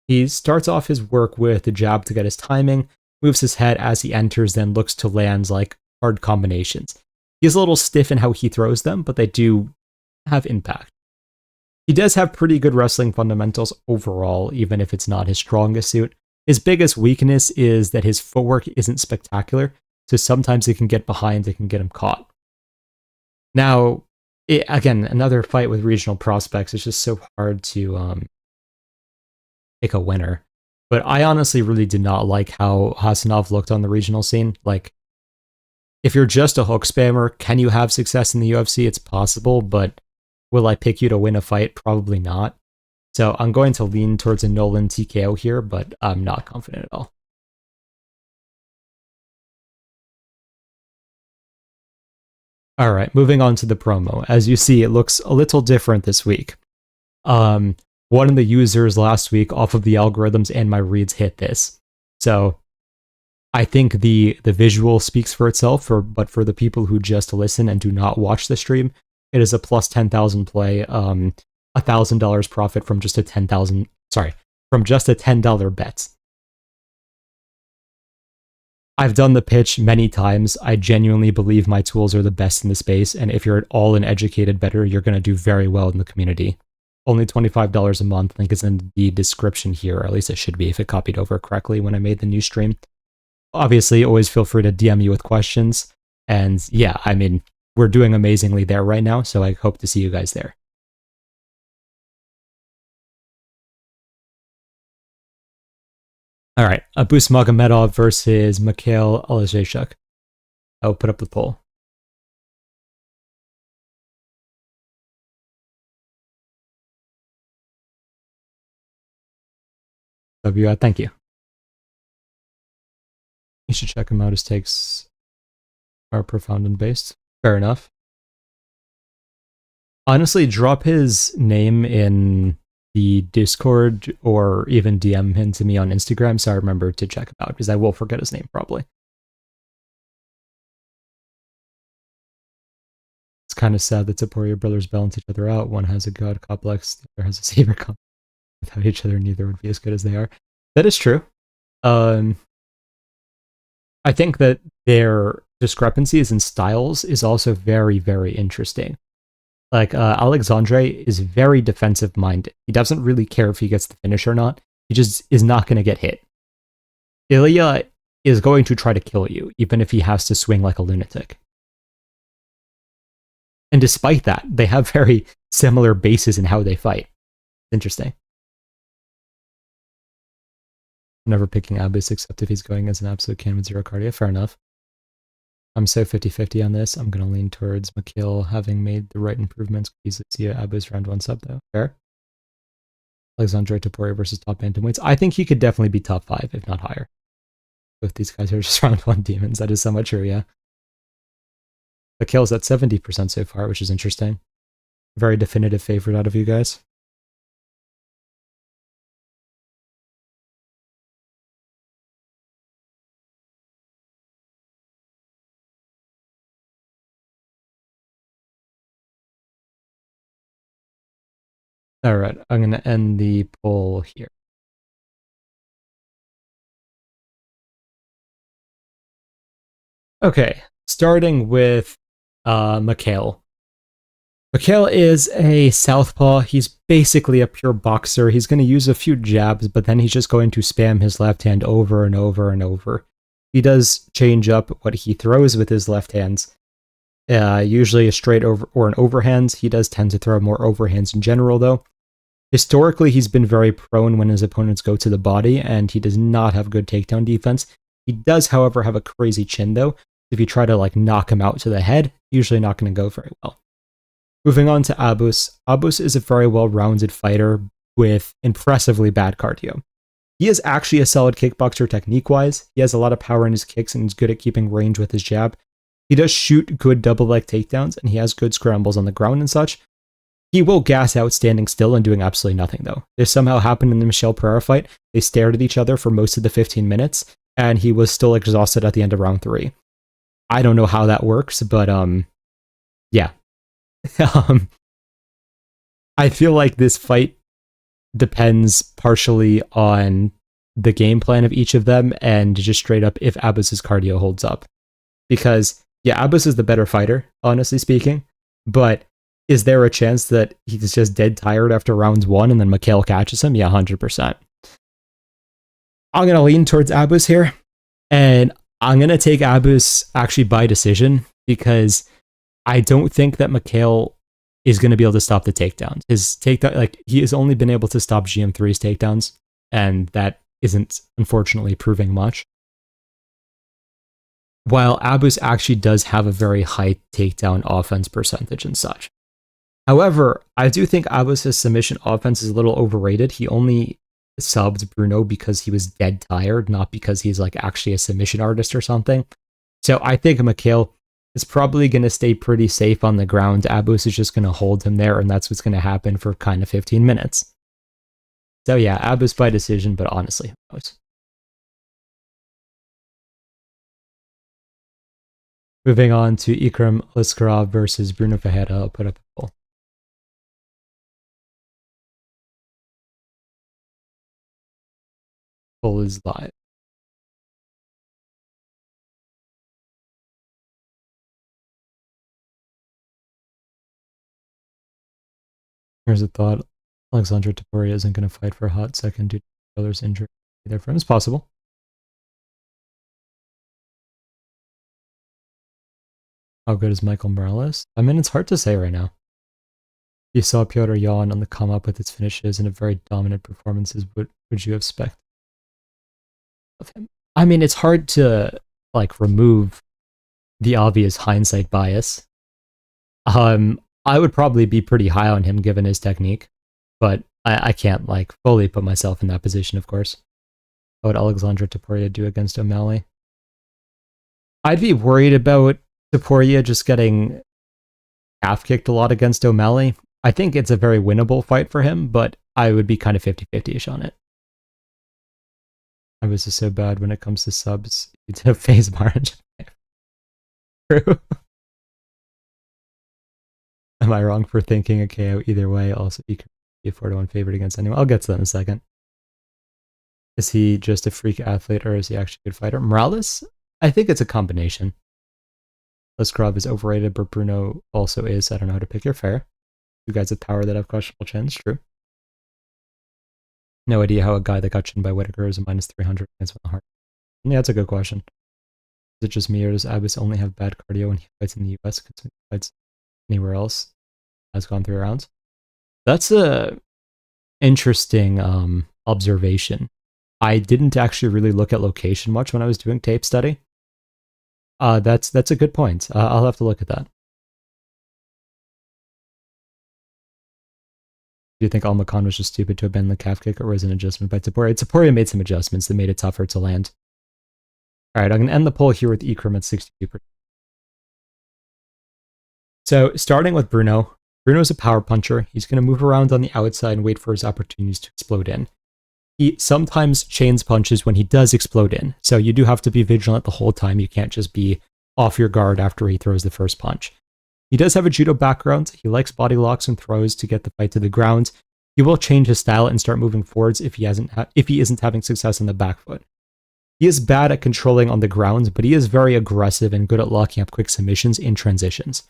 He starts off his work with the jab to get his timing, moves his head as he enters, then looks to land like hard combinations. He's a little stiff in how he throws them, but they do have impact. He does have pretty good wrestling fundamentals overall, even if it's not his strongest suit. His biggest weakness is that his footwork isn't spectacular, so sometimes he can get behind, it can get him caught. Now, again, another fight with regional prospects. It's just so hard to pick a winner. But I honestly really did not like how Hasanov looked on the regional scene. Like, if you're just a hook spammer, can you have success in the UFC? It's possible, but will I pick you to win a fight? Probably not. So I'm going to lean towards a Nolan TKO here, but I'm not confident at all. All right, moving on to the promo. As you see, it looks a little different this week. One of the users last week off of the algorithms and my reads hit this. So I think the visual speaks for itself, but for the people who just listen and do not watch the stream, it is a plus 10,000 play, $1,000 profit from just a $10 bet. I've done the pitch many times. I genuinely believe my tools are the best in the space, and if you're at all an educated bettor, you're going to do very well in the community. Only $25 a month. Link is in the description here, or at least it should be if it copied over correctly when I made the new stream. Obviously, always feel free to DM me with questions. And yeah, I mean, we're doing amazingly there right now, so I hope to see you guys there. All right, Abu Magomedov versus Michel Oleksiejczuk. I'll put up the poll. Thank you. You should check him out. His takes are profound and based. Fair enough. Honestly, drop his name in the Discord or even DM him to me on Instagram so I remember to check him out, because I will forget his name probably. It's kind of sad that Taporia brothers balance each other out. One has a god complex, the other has a savior complex. Without each other, neither would be as good as they are. That is true. I think that their discrepancies in styles is also very, very interesting. Like, Alexandre is very defensive-minded. He doesn't really care if he gets the finish or not. He just is not going to get hit. Ilya is going to try to kill you, even if he has to swing like a lunatic. And despite that, they have very similar bases in how they fight. Interesting. I'm never picking Abus except if he's going as an absolute can with zero cardio. Fair enough. I'm so 50-50 on this. I'm going to lean towards Michel having made the right improvements. Easily see Abus round one sub, though. Fair. Alexandre Taporia versus top bantamweights. I think he could definitely be top 5, if not higher. Both these guys are just round one demons. That is somewhat true, yeah. Michel's at 70% so far, which is interesting. Very definitive favorite out of you guys. All right, I'm going to end the poll here. Okay, starting with Michel. Michel is a southpaw. He's basically a pure boxer. He's going to use a few jabs, but then he's just going to spam his left hand over and over and over. He does change up what he throws with his left hands. Usually a straight over or an overhand. He does tend to throw more overhands in general, though. Historically, he's been very prone when his opponents go to the body, and he does not have good takedown defense. He does, however, have a crazy chin, though. If you try to knock him out to the head, usually not going to go very well. Moving on to Abus. Abus is a very well-rounded fighter with impressively bad cardio. He is actually a solid kickboxer technique-wise. He has a lot of power in his kicks and is good at keeping range with his jab. He does shoot good double-leg takedowns, and he has good scrambles on the ground and such. He will gas out standing still and doing absolutely nothing, though. This somehow happened in the Michel Pereira fight. They stared at each other for most of the 15 minutes, and he was still exhausted at the end of round 3. I don't know how that works, but, yeah. I feel like this fight depends partially on the game plan of each of them and just straight up if Abus's cardio holds up. Because, yeah, Abus is the better fighter, honestly speaking, but is there a chance that he's just dead tired after rounds 1 and then Michel catches him? Yeah, 100%. I'm going to lean towards Abus here, and I'm going to take Abus actually by decision because I don't think that Michel is going to be able to stop the takedowns. His takedown, like, he has only been able to stop GM3's takedowns, and that isn't unfortunately proving much. While Abus actually does have a very high takedown offense percentage and such. However, I do think Abus's submission offense is a little overrated. He only subbed Bruno because he was dead tired, not because he's like actually a submission artist or something. So I think Michel is probably going to stay pretty safe on the ground. Abus is just going to hold him there, and that's what's going to happen for kind of 15 minutes. So yeah, Abus by decision, but honestly, who knows? Moving on to Ikram Aliskerov versus Bruno Ferreira. I'll put up a poll. Poll is live. Here's a thought. Alexandre Topuria isn't going to fight for a hot second due to his brother's injury. Either for him is possible. How good is Michael Morales? I mean, it's hard to say right now. You saw Piotr Jan on the come up with his finishes and a very dominant performances. What would you expect of him? I mean, it's hard to like remove the obvious hindsight bias. I would probably be pretty high on him given his technique, but I can't like fully put myself in that position, of course. How would Alexandre Topuria do against O'Malley? I'd be worried about Topuria just getting half kicked a lot against O'Malley. I think it's a very winnable fight for him, but I would be kind of 50-50-ish on it. I was just so bad when it comes to subs. You did a phase bar in Japan. True. Am I wrong for thinking a KO either way? Also, he could be a 4-1 favorite against anyone. I'll get to that in a second. Is he just a freak athlete or is he actually a good fighter? Morales? I think it's a combination. Aliskerov is overrated, but Bruno also is. I don't know how to pick your fair. You guys with power that have questionable chins, true. No idea how a guy that got chinned by Whitaker is a minus 300 against the heart. Yeah, that's a good question. Is it just me or does Abus only have bad cardio when he fights in the US because when he fights anywhere else has gone 3 rounds? That's a interesting observation. I didn't actually really look at location much when I was doing tape study. That's a good point. I'll have to look at that. Do you think Almakhan was just stupid to abandon the calf kick, or was it an adjustment by Topuria? Topuria made some adjustments that made it tougher to land. Alright, I'm going to end the poll here with Ikram at 62%. So, starting with Bruno. Bruno's a power puncher. He's going to move around on the outside and wait for his opportunities to explode in. He sometimes chains punches when he does explode in, so you do have to be vigilant the whole time. You can't just be off your guard after he throws the first punch. He does have a judo background. He likes body locks and throws to get the fight to the ground. He will change his style and start moving forwards if he isn't having success on the back foot. He is bad at controlling on the ground, but he is very aggressive and good at locking up quick submissions in transitions.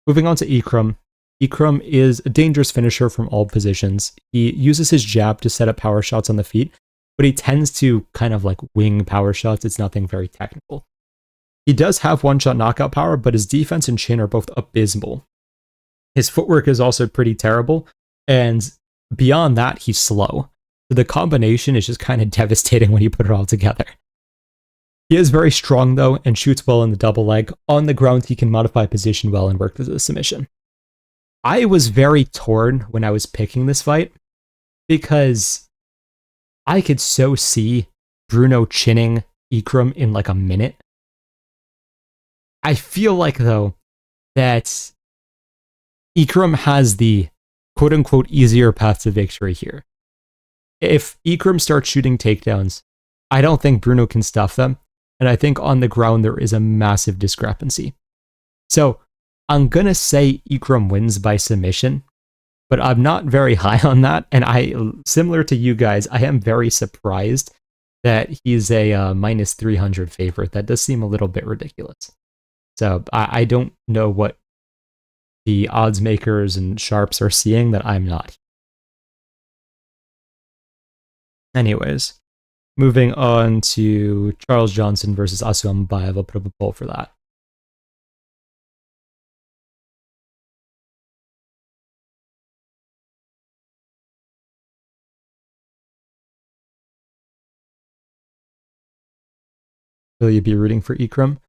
Moving on to Ikram. Ikram is a dangerous finisher from all positions. He uses his jab to set up power shots on the feet, but he tends to kind of like wing power shots. It's nothing very technical. He does have one-shot knockout power, but his defense and chin are both abysmal. His footwork is also pretty terrible, and beyond that, he's slow. So the combination is just kind of devastating when you put it all together. He is very strong, though, and shoots well in the double leg. On the ground, he can modify position well and work as a submission. I was very torn when I was picking this fight, because I could so see Bruno chinning Ikram in like a minute. I feel like, though, that Ikram has the quote-unquote easier path to victory here. If Ikram starts shooting takedowns, I don't think Bruno can stuff them, and I think on the ground there is a massive discrepancy. So, I'm gonna say Ikram wins by submission, but I'm not very high on that. And similar to you guys, I am very surprised that he's a minus 300 favorite. That does seem a little bit ridiculous. So I don't know what the odds makers and sharps are seeing that I'm not. Anyways, moving on to Charles Johnson versus Asu Almabayev. I'll put up a poll for that. Will you be rooting for Ikram?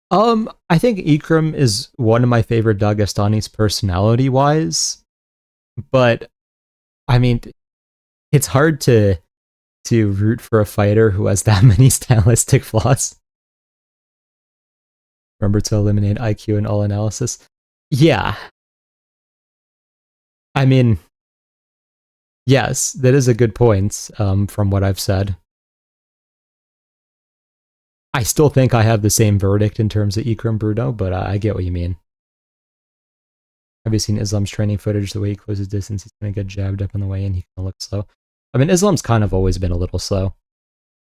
I think Ikram is one of my favorite Dagestanis personality-wise, but I mean, it's hard to root for a fighter who has that many stylistic flaws. Remember to eliminate IQ in all analysis. Yeah. I mean, yes, that is a good point from what I've said. I still think I have the same verdict in terms of Ikram Bruno, but I get what you mean. Have you seen Islam's training footage? The way he closes distance, he's going to get jabbed up on the way in. He kind of looks slow. I mean, Islam's kind of always been a little slow.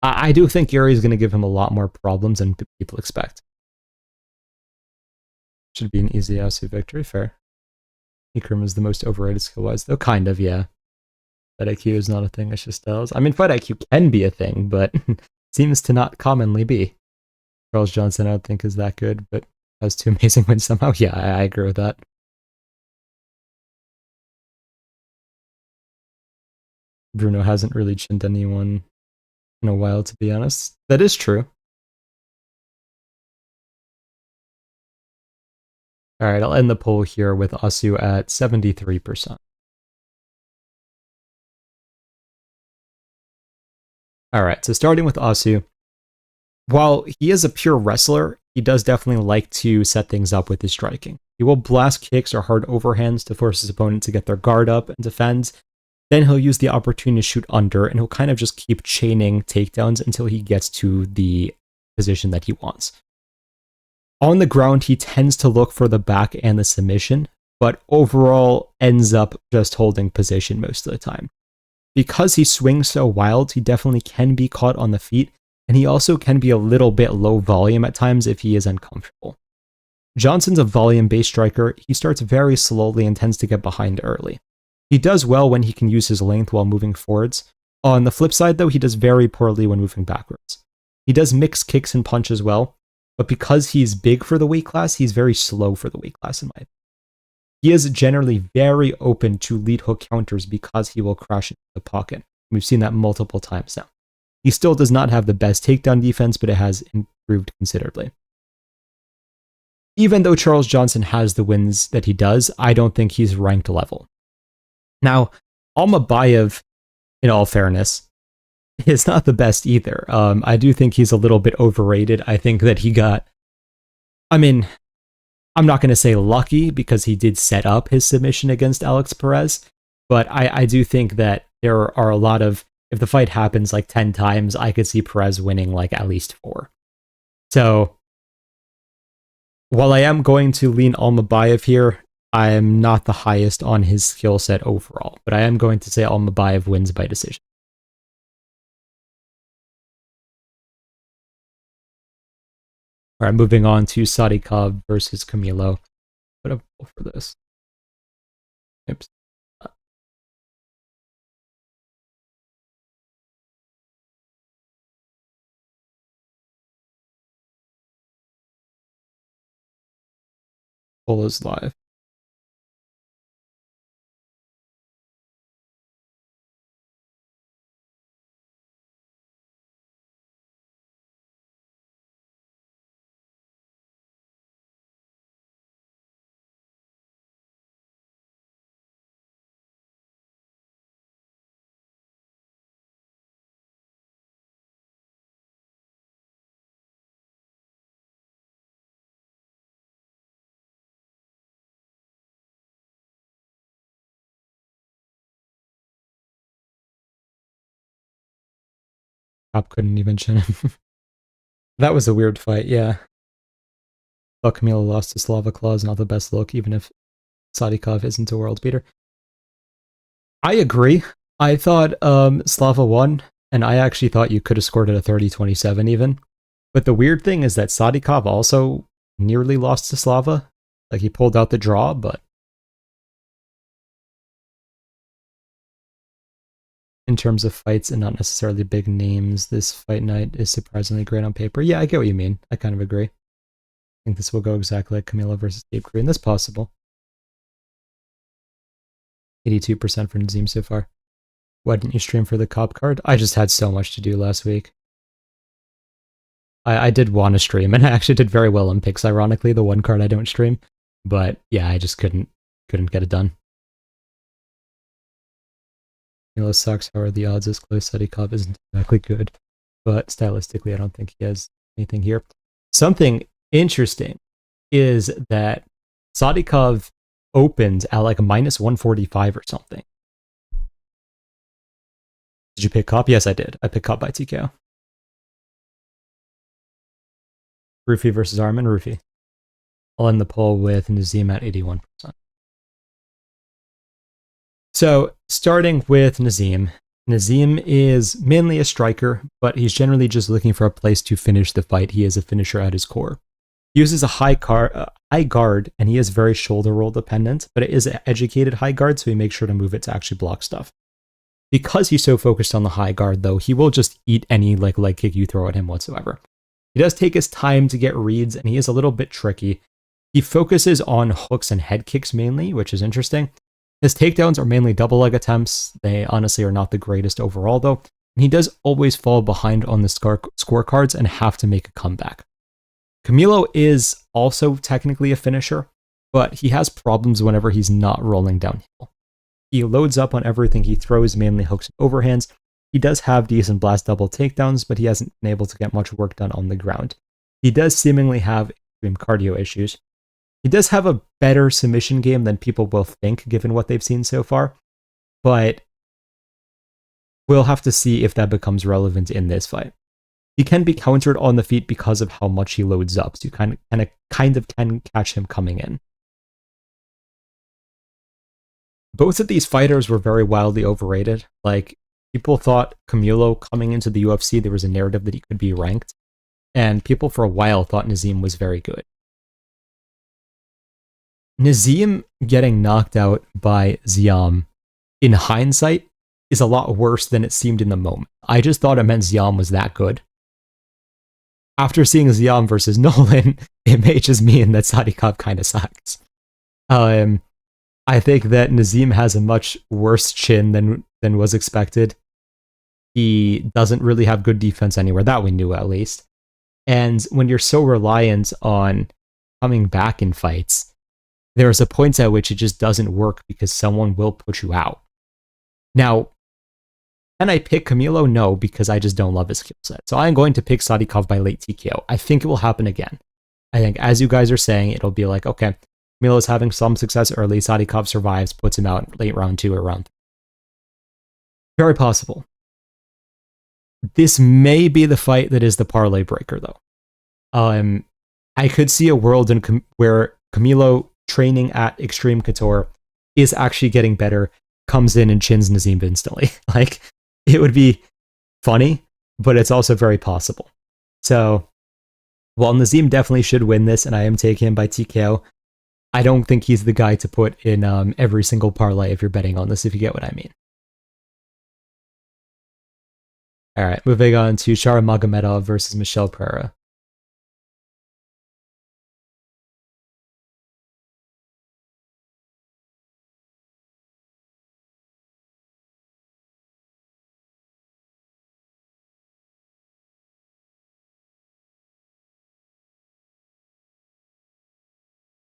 I do think Yuri is going to give him a lot more problems than people expect. Should be an easy Asu victory, fair. Ikram is the most overrated skill-wise, though kind of, yeah. Fight IQ is not a thing, it's just styles. I mean, Fight IQ can be a thing, but seems to not commonly be. Charles Johnson, I don't think, is that good, but has 2 amazing wins somehow. Yeah, I agree with that. Bruno hasn't really chinned anyone in a while, to be honest. That is true. Alright, I'll end the poll here with Asu at 73%. Alright, so starting with Asu. While he is a pure wrestler, he does definitely like to set things up with his striking. He will blast kicks or hard overhands to force his opponent to get their guard up and defend. Then he'll use the opportunity to shoot under, and he'll kind of just keep chaining takedowns until he gets to the position that he wants. On the ground, he tends to look for the back and the submission, but overall ends up just holding position most of the time. Because he swings so wild, he definitely can be caught on the feet, and he also can be a little bit low volume at times if he is uncomfortable. Johnson's a volume-based striker. He starts very slowly and tends to get behind early. He does well when he can use his length while moving forwards. On the flip side, though, he does very poorly when moving backwards. He does mix kicks and punches well, but because he's big for the weight class, he's very slow for the weight class in my opinion. He is generally very open to lead hook counters because he will crash into the pocket. We've seen that multiple times now. He still does not have the best takedown defense, but it has improved considerably. Even though Charles Johnson has the wins that he does, I don't think he's ranked level. Now, Almabayev, in all fairness, is not the best either. I do think he's a little bit overrated. I think that he got... I mean, I'm not going to say lucky because he did set up his submission against Alex Perez, but I do think that there are a lot of... If the fight happens like 10 times, I could see Perez winning like at least 4. So, while I am going to lean Almabayev here, I am not the highest on his skill set overall, but I am going to say Almabayev wins by decision. All right, moving on to Sadykhov versus Camilo. Put a poll for this. Oops. Poll is live. Top couldn't even chin him. That was a weird fight, yeah. But Camilo lost to Slava Claus, not the best look, even if Sadykhov isn't a world beater. I agree. I thought Slava won, and I actually thought you could have scored at a 30-27 even. But the weird thing is that Sadykhov also nearly lost to Slava. Like, he pulled out the draw, but in terms of fights and not necessarily big names, this fight night is surprisingly great on paper. Yeah, I get what you mean. I kind of agree. I think this will go exactly like Camilo versus Gabe Korean. That's possible. 82% for Nazim so far. Why didn't you stream for the cop card? I just had so much to do last week. I did want to stream, and I actually did very well on picks, ironically, the one card I don't stream. But yeah, I just couldn't get it done. Camilo sucks. How are the odds? As close? Sadykhov isn't exactly good, but stylistically, I don't think he has anything here. Something interesting is that Sadykhov opened at like a minus 145 or something. Did you pick cop? Yes, I did. I picked cop by TKO. Rufy versus Arman. Rufy. I'll end the poll with Nazim at 81%. So, starting with Nazim. Nazim is mainly a striker, but he's generally just looking for a place to finish the fight. He is a finisher at his core. He uses a high guard, and he is very shoulder roll dependent, but it is an educated high guard, so he makes sure to move it to actually block stuff. Because he's so focused on the high guard, though, he will just eat any leg kick you throw at him whatsoever. He does take his time to get reads, and he is a little bit tricky. He focuses on hooks and head kicks mainly, which is interesting. His takedowns are mainly double leg attempts. They honestly are not the greatest overall, though. And he does always fall behind on the scorecards and have to make a comeback. Camilo is also technically a finisher, but he has problems whenever he's not rolling downhill. He loads up on everything he throws, mainly hooks and overhands. He does have decent blast double takedowns, but he hasn't been able to get much work done on the ground. He does seemingly have extreme cardio issues. He does have a better submission game than people will think, given what they've seen so far, but we'll have to see if that becomes relevant in this fight. He can be countered on the feet because of how much he loads up, so you kind of can catch him coming in. Both of these fighters were very wildly overrated. Like, people thought Camilo coming into the UFC, there was a narrative that he could be ranked, and people for a while thought Nazim was very good. Nazim getting knocked out by Ziam, in hindsight, is a lot worse than it seemed in the moment. I just thought it meant Ziam was that good. After seeing Ziam versus Nolan, it may just mean that Sadykhov kind of sucks. I think that Nazim has a much worse chin than was expected. He doesn't really have good defense anywhere, that we knew at least. And when you're so reliant on coming back in fights, there's a point at which it just doesn't work because someone will put you out. Now, can I pick Camilo? No, because I just don't love his skill set. So I'm going to pick Sadykhov by late TKO. I think it will happen again. I think, as you guys are saying, it'll be like, okay, Camilo's having some success early, Sadykhov survives, puts him out in late round 2 or round 3. Very possible. This may be the fight that is the parlay breaker, though. I could see a world where Camilo, training at Extreme Couture, is actually getting better, comes in and chins Nazim instantly. Like, it would be funny, but it's also very possible. So, while Nazim definitely should win this, and I am taking him by TKO, I don't think he's the guy to put in every single parlay if you're betting on this, if you get what I mean. All right, moving on to Shara Magomedov versus Michel Pereira.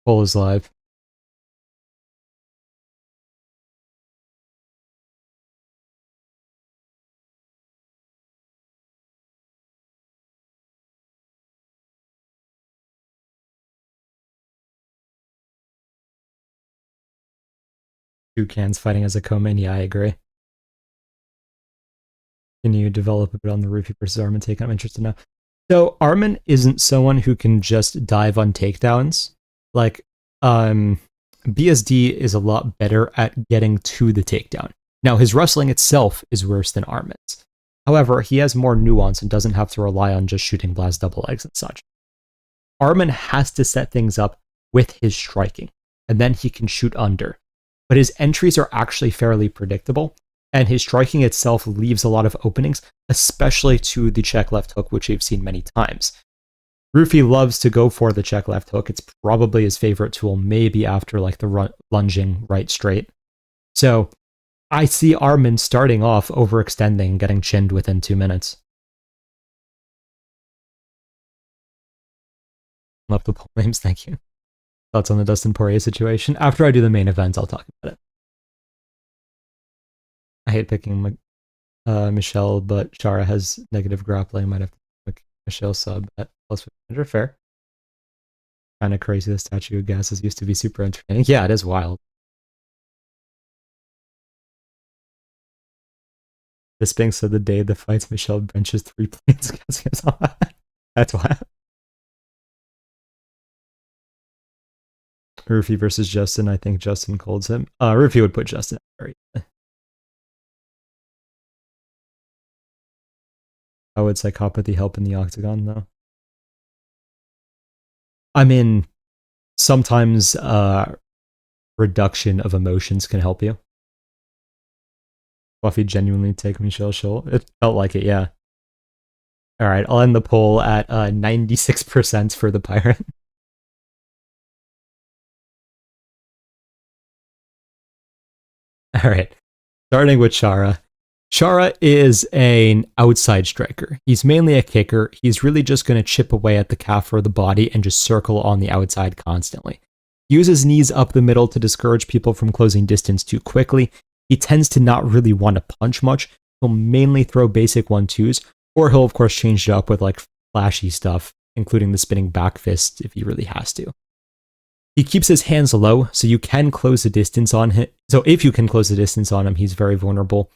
Poll is live. Two cans fighting as a co-main. Yeah, I agree. Can you develop a bit on the Rufy versus Arman take? I'm interested now. So Arman isn't someone who can just dive on takedowns. Like, BSD is a lot better at getting to the takedown. Now, his wrestling itself is worse than Armin's. However, he has more nuance and doesn't have to rely on just shooting blast double legs and such. Armin has to set things up with his striking, and then he can shoot under. But his entries are actually fairly predictable, and his striking itself leaves a lot of openings, especially to the check left hook, which we've seen many times. Rufi loves to go for the check left hook. It's probably his favorite tool, maybe after like the lunging right straight. So I see Armin starting off overextending, getting chinned within 2 minutes. Love the poll names, thank you. Thoughts on the Dustin Poirier situation? After I do the main event, I'll talk about it. I hate picking Michel, but Shara has negative grappling. Might have to pick Michel sub at plus 500. Fair. Kind of crazy the statue of gases used to be super entertaining. Yeah, it is wild. This being said, the day the fights, Michel benches 3 planes. That's wild. Rufi versus Justin. I think Justin colds him. Rufi would put Justin very. How would psychopathy help in the octagon, though? I mean, sometimes reduction of emotions can help you. Buffy genuinely take Michel Scholl. It felt like it, yeah. All right, I'll end the poll at 96% for the Pirate. All right, starting with Shara. Shara is an outside striker. He's mainly a kicker. He's really just going to chip away at the calf or the body and just circle on the outside constantly. He uses knees up the middle to discourage people from closing distance too quickly. He tends to not really want to punch much. He'll mainly throw basic 1-2s, or he'll of course change it up with like flashy stuff, including the spinning back fist if he really has to. He keeps his hands low, so you can close the distance on him. So if you can close the distance on him, he's very vulnerable.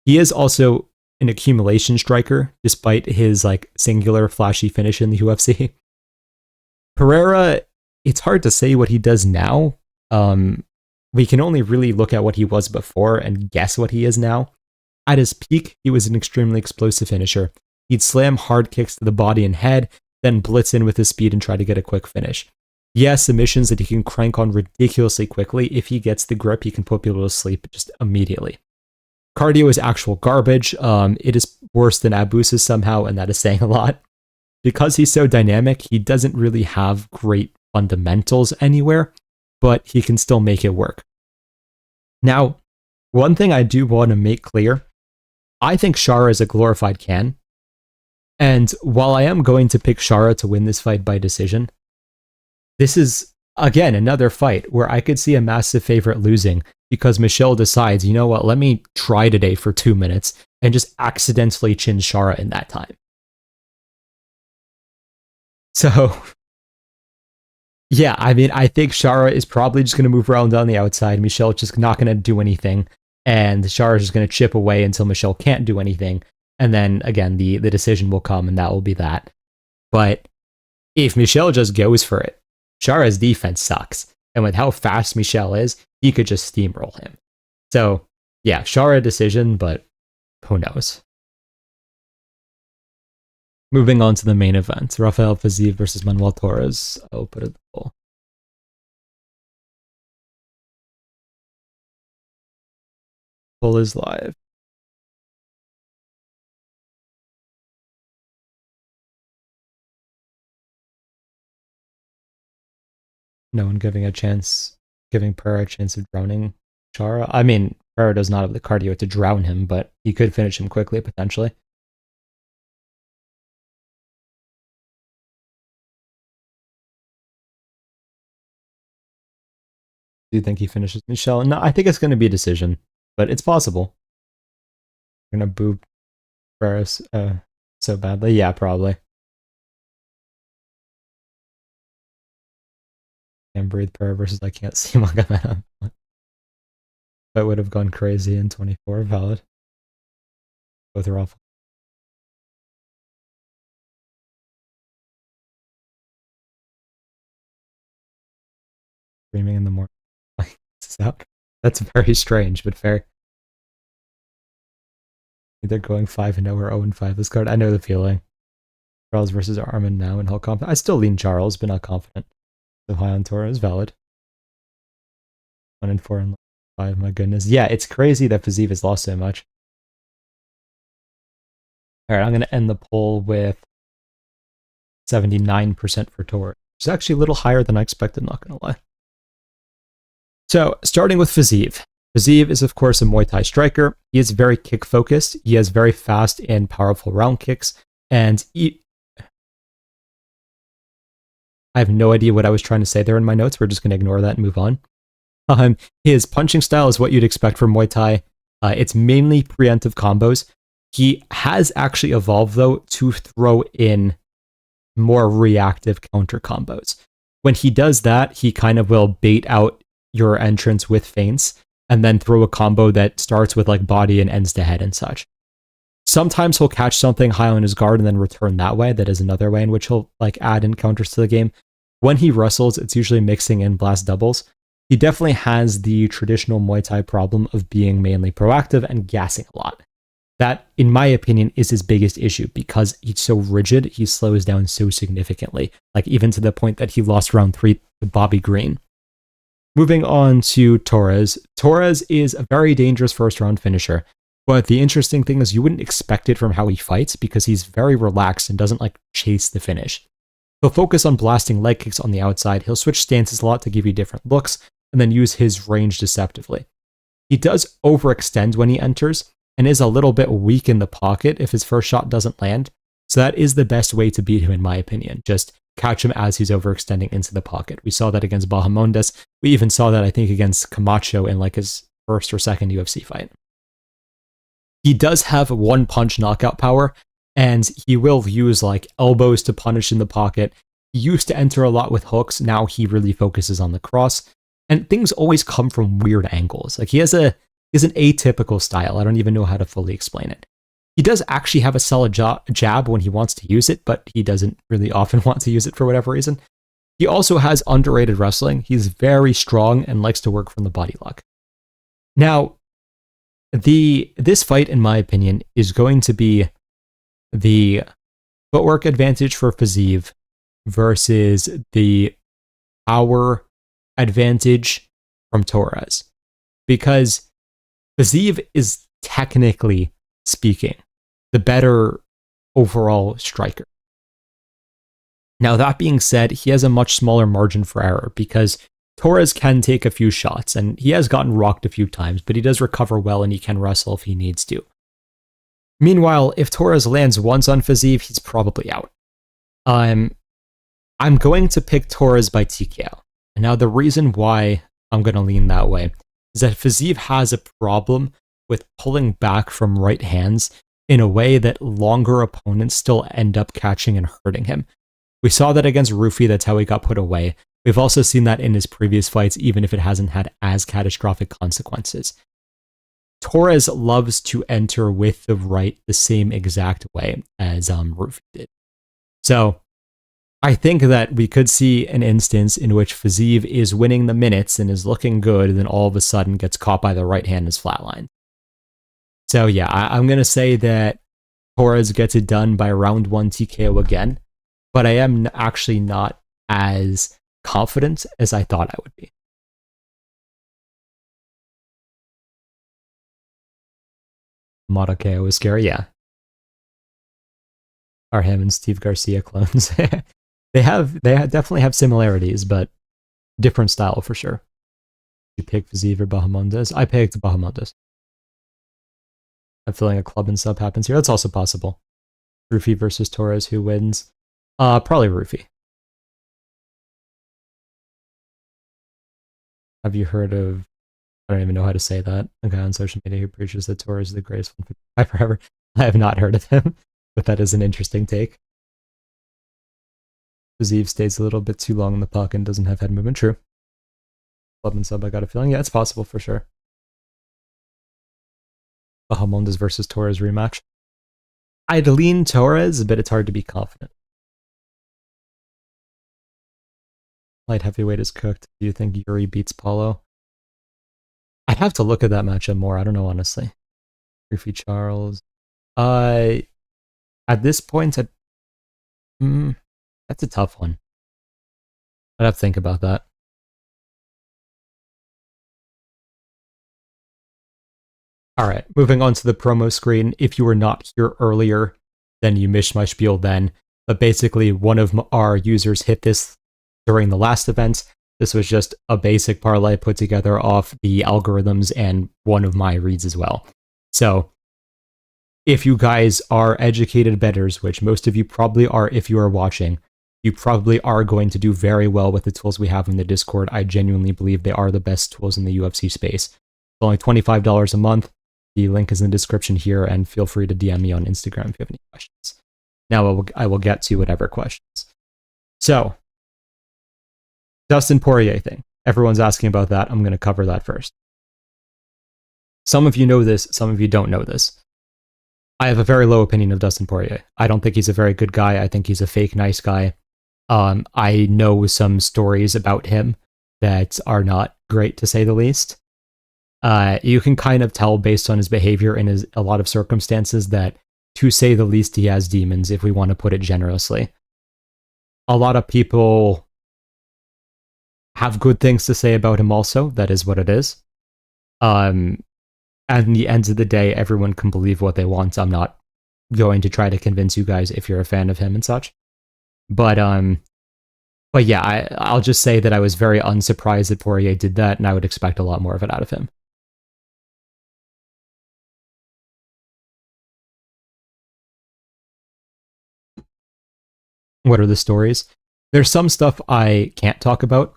He is also an accumulation striker, despite his like singular flashy finish in the UFC. Pereira, it's hard to say what he does now. We can only really look at what he was before and guess what he is now. At his peak, he was an extremely explosive finisher. He'd slam hard kicks to the body and head, then blitz in with his speed and try to get a quick finish. He has submissions that he can crank on ridiculously quickly. If he gets the grip, he can put people to sleep just immediately. Cardio is actual garbage. It is worse than Abusa's somehow, and that is saying a lot. Because he's so dynamic, he doesn't really have great fundamentals anywhere, but he can still make it work. Now, one thing I do want to make clear, I think Shara is a glorified can. And while I am going to pick Shara to win this fight by decision, this is, again, another fight where I could see a massive favorite losing because Michel decides, you know what, let me try today for 2 minutes and just accidentally chin Shara in that time. So, yeah, I mean, I think Shara is probably just going to move around on the outside. Michel's just not going to do anything. And Shara is just going to chip away until Michel can't do anything. And then, again, the decision will come, and that will be that. But if Michel just goes for it, Shara's defense sucks. And with how fast Michel is, he could just steamroll him. So, yeah, Shara decision, but who knows? Moving on to the main event, Rafael Fiziev versus Manuel Torres. I'll put it in the poll. Poll is live. No one giving Pereira a chance of drowning Shara. I mean, Pereira does not have the cardio to drown him, but he could finish him quickly, potentially. Do you think he finishes Michel? No, I think it's going to be a decision, but it's possible. We're going to boo Pereira so badly. Yeah, probably. Can't breathe Pereira versus I can't see Magomedov. That would have gone crazy in 24. Valid. Both are awful. Screaming in the morning. This is out. That's very strange, but fair. Either going 5-0 or 0-5 this card. I know the feeling. Charles versus Armin now in how confident. I still lean Charles, but not confident. So high on Torres, valid. 1-4 and 5, my goodness. Yeah, it's crazy that Fiziev has lost so much. Alright, I'm going to end the poll with 79% for Torres. It's actually a little higher than I expected, not going to lie. So, starting with Fiziev. Fiziev is, of course, a Muay Thai striker. He is very kick-focused. He has very fast and powerful round kicks. And I have no idea what I was trying to say there in my notes. We're just going to ignore that and move on. His punching style is what you'd expect from Muay Thai. It's mainly preemptive combos. He has actually evolved, though, to throw in more reactive counter combos. When he does that, he kind of will bait out your entrance with feints and then throw a combo that starts with like body and ends to head and such. Sometimes he'll catch something high on his guard and then return that way. That is another way in which he'll like add in counters to the game. When he wrestles, it's usually mixing in blast doubles. He definitely has the traditional Muay Thai problem of being mainly proactive and gassing a lot. That, in my opinion, is his biggest issue because he's so rigid, he slows down so significantly, like even to the point that he lost round 3 to Bobby Green. Moving on to Torres. Torres is a very dangerous first round finisher, but the interesting thing is you wouldn't expect it from how he fights because he's very relaxed and doesn't like chase the finish. He'll focus on blasting leg kicks on the outside, he'll switch stances a lot to give you different looks, and then use his range deceptively. He does overextend when he enters, and is a little bit weak in the pocket if his first shot doesn't land, so that is the best way to beat him in my opinion. Just catch him as he's overextending into the pocket. We saw that against Bahamondes. We even saw that, I think, against Camacho in like his first or second UFC fight. He does have one punch knockout power, and he will use like elbows to punish in the pocket. He used to enter a lot with hooks, now he really focuses on the cross, and things always come from weird angles. Like he has an atypical style. I don't even know how to fully explain it. He does actually have a solid jab when he wants to use it, but he doesn't really often want to use it for whatever reason. He also has underrated wrestling. He's very strong and likes to work from the body lock. Now, this fight, in my opinion, is going to be the footwork advantage for Fiziev versus the power advantage from Torres. Because Fiziev is, technically speaking, the better overall striker. Now, that being said, he has a much smaller margin for error because Torres can take a few shots, and he has gotten rocked a few times, but he does recover well and he can wrestle if he needs to. Meanwhile, if Torres lands once on Fiziev, he's probably out. I'm going to pick Torres by TKO. And now the reason why I'm going to lean that way is that Fiziev has a problem with pulling back from right hands in a way that longer opponents still end up catching and hurting him. We saw that against Rufi, that's how he got put away. We've also seen that in his previous fights, even if it hasn't had as catastrophic consequences. Torres loves to enter with the right the same exact way as Rufi did. So I think that we could see an instance in which Fiziev is winning the minutes and is looking good, and then all of a sudden gets caught by the right hand and is flatlined. So yeah, I'm going to say that Torres gets it done by round 1 TKO again, but I am actually not as confident as I thought I would be. Mata KO is scary, yeah. Are him and Steve Garcia clones? They definitely have similarities, but different style for sure. You pick Fiziev or Bahamondes? I picked Bahamondes. I'm feeling a club and sub happens here. That's also possible. Rufi versus Torres, who wins? Probably Rufi. Have you heard of, I don't even know how to say that, a guy on social media who preaches that Torres is the greatest 155 forever? I have not heard of him, but that is an interesting take. Fiziev stays a little bit too long in the puck and doesn't have head movement. True. Club and sub, I got a feeling. Yeah, it's possible for sure. Bahamondes versus Torres rematch. I'd lean Torres, but it's hard to be confident. Light heavyweight is cooked. Do you think Yuri beats Paulo? I'd have to look at that matchup more. I don't know, honestly. Rufi Charles. At this point, that's a tough one. I'd have to think about that. All right, moving on to the promo screen. If you were not here earlier, then you missed my spiel then. But basically, one of our users hit this during the last event. This was just a basic parlay put together off the algorithms and one of my reads as well. So, if you guys are educated bettors, which most of you probably are if you are watching, you probably are going to do very well with the tools we have in the Discord. I genuinely believe they are the best tools in the UFC space. It's only $25 a month. The link is in the description here, and feel free to DM me on Instagram if you have any questions. Now I will get to whatever questions. So, Dustin Poirier thing. Everyone's asking about that. I'm going to cover that first. Some of you know this, some of you don't know this. I have a very low opinion of Dustin Poirier. I don't think he's a very good guy. I think he's a fake nice guy. I know some stories about him that are not great, to say the least. You can kind of tell based on his behavior in a lot of circumstances that, to say the least, he has demons, if we want to put it generously. A lot of people have good things to say about him also. That is what it is. And in the end of the day, everyone can believe what they want. I'm not going to try to convince you guys if you're a fan of him and such. But yeah, I'll just say that I was very unsurprised that Poirier did that, and I would expect a lot more of it out of him. What are the stories? There's some stuff I can't talk about,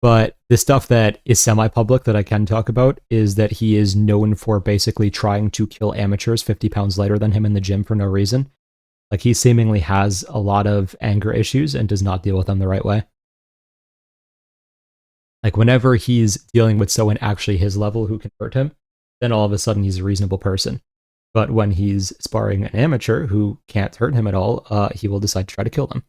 but the stuff that is semi-public that I can talk about is that he is known for basically trying to kill amateurs 50 pounds lighter than him in the gym for no reason. Like, he seemingly has a lot of anger issues and does not deal with them the right way. Like, whenever he's dealing with someone actually his level who can hurt him, then all of a sudden he's a reasonable person. But when he's sparring an amateur who can't hurt him at all, he will decide to try to kill them.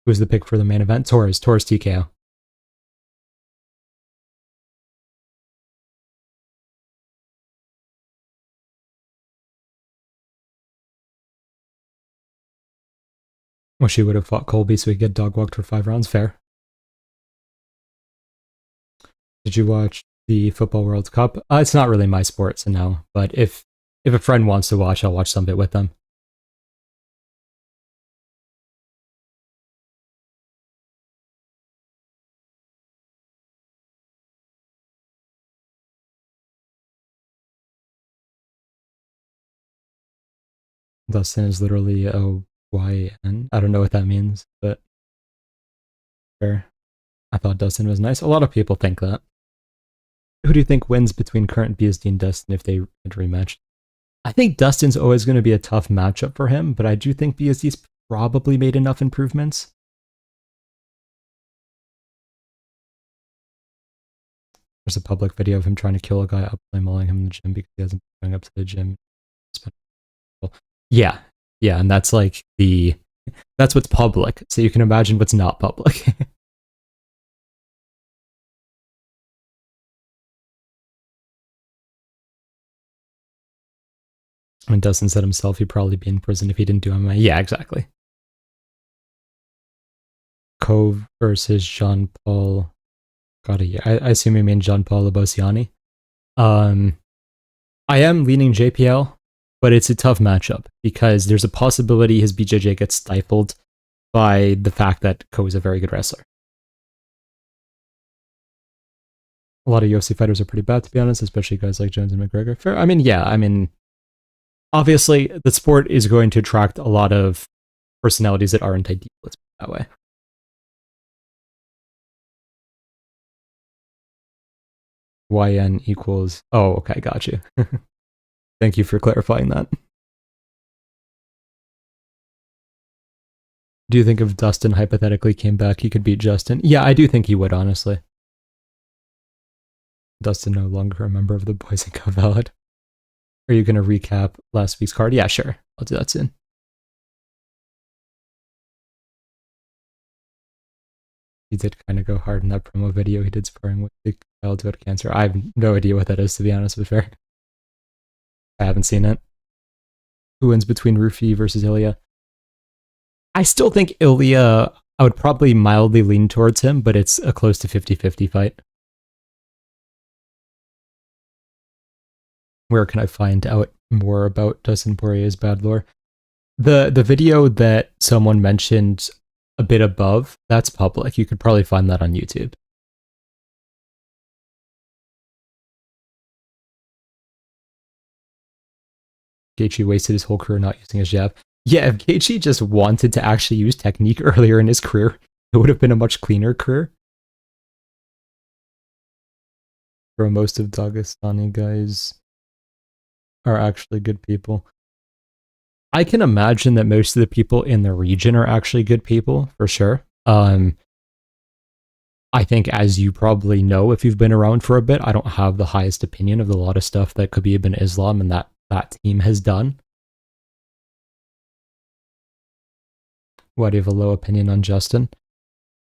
Who's the pick for the main event? Torres TKO. Well, she would have fought Colby so he could get dog walked for 5 rounds. Fair. Did you watch the Football World Cup? It's not really my sport, so no. But if a friend wants to watch, I'll watch some of it with them. Dustin is literally OYN. I don't know what that means, but fair. I thought Dustin was nice. A lot of people think that. Who do you think wins between current BSD and Dustin if they had rematched? I think Dustin's always going to be a tough matchup for him, but I do think BSD's probably made enough improvements. There's a public video of him trying to kill a guy up by mauling him in the gym because he hasn't been going up to the gym. Yeah, and that's like that's what's public, so you can imagine what's not public. When Dustin said himself he'd probably be in prison if he didn't do MMA. Yeah, exactly. Cove versus Jean-Paul. I assume you mean Jean-Paul Labosiani. I am leaning JPL, but it's a tough matchup because there's a possibility his BJJ gets stifled by the fact that Ko is a very good wrestler. A lot of UFC fighters are pretty bad, to be honest, especially guys like Jones and McGregor. Fair. Obviously, the sport is going to attract a lot of personalities that aren't ideal, let's put it that way. YN equals... Oh, okay, got you. Thank you for clarifying that. Do you think if Dustin hypothetically came back, he could beat Justin? Yeah, I do think he would, honestly. Dustin no longer a member of the Boys and Girls Valid. Are you going to recap last week's card? Yeah, sure. I'll do that soon. He did kind of go hard in that promo video he did sparring with the childhood cancer. I have no idea what that is, to be honest with fair. I haven't seen it. Who wins between Rufi versus Ilya? I still think Ilya, I would probably mildly lean towards him, but it's a close to 50-50 fight. Where can I find out more about Dustin Poirier's bad lore? The video that someone mentioned a bit above, that's public. You could probably find that on YouTube. Gaethje wasted his whole career not using his jab. Yeah, if Gaethje just wanted to actually use technique earlier in his career, it would have been a much cleaner career. For most of Dagestani guys are actually good people. I can imagine that most of the people in the region are actually good people, for sure. I think, as you probably know, if you've been around for a bit, I don't have the highest opinion of a lot of stuff that Khabib bin Islam and that team has done. Why do you have a low opinion on Justin?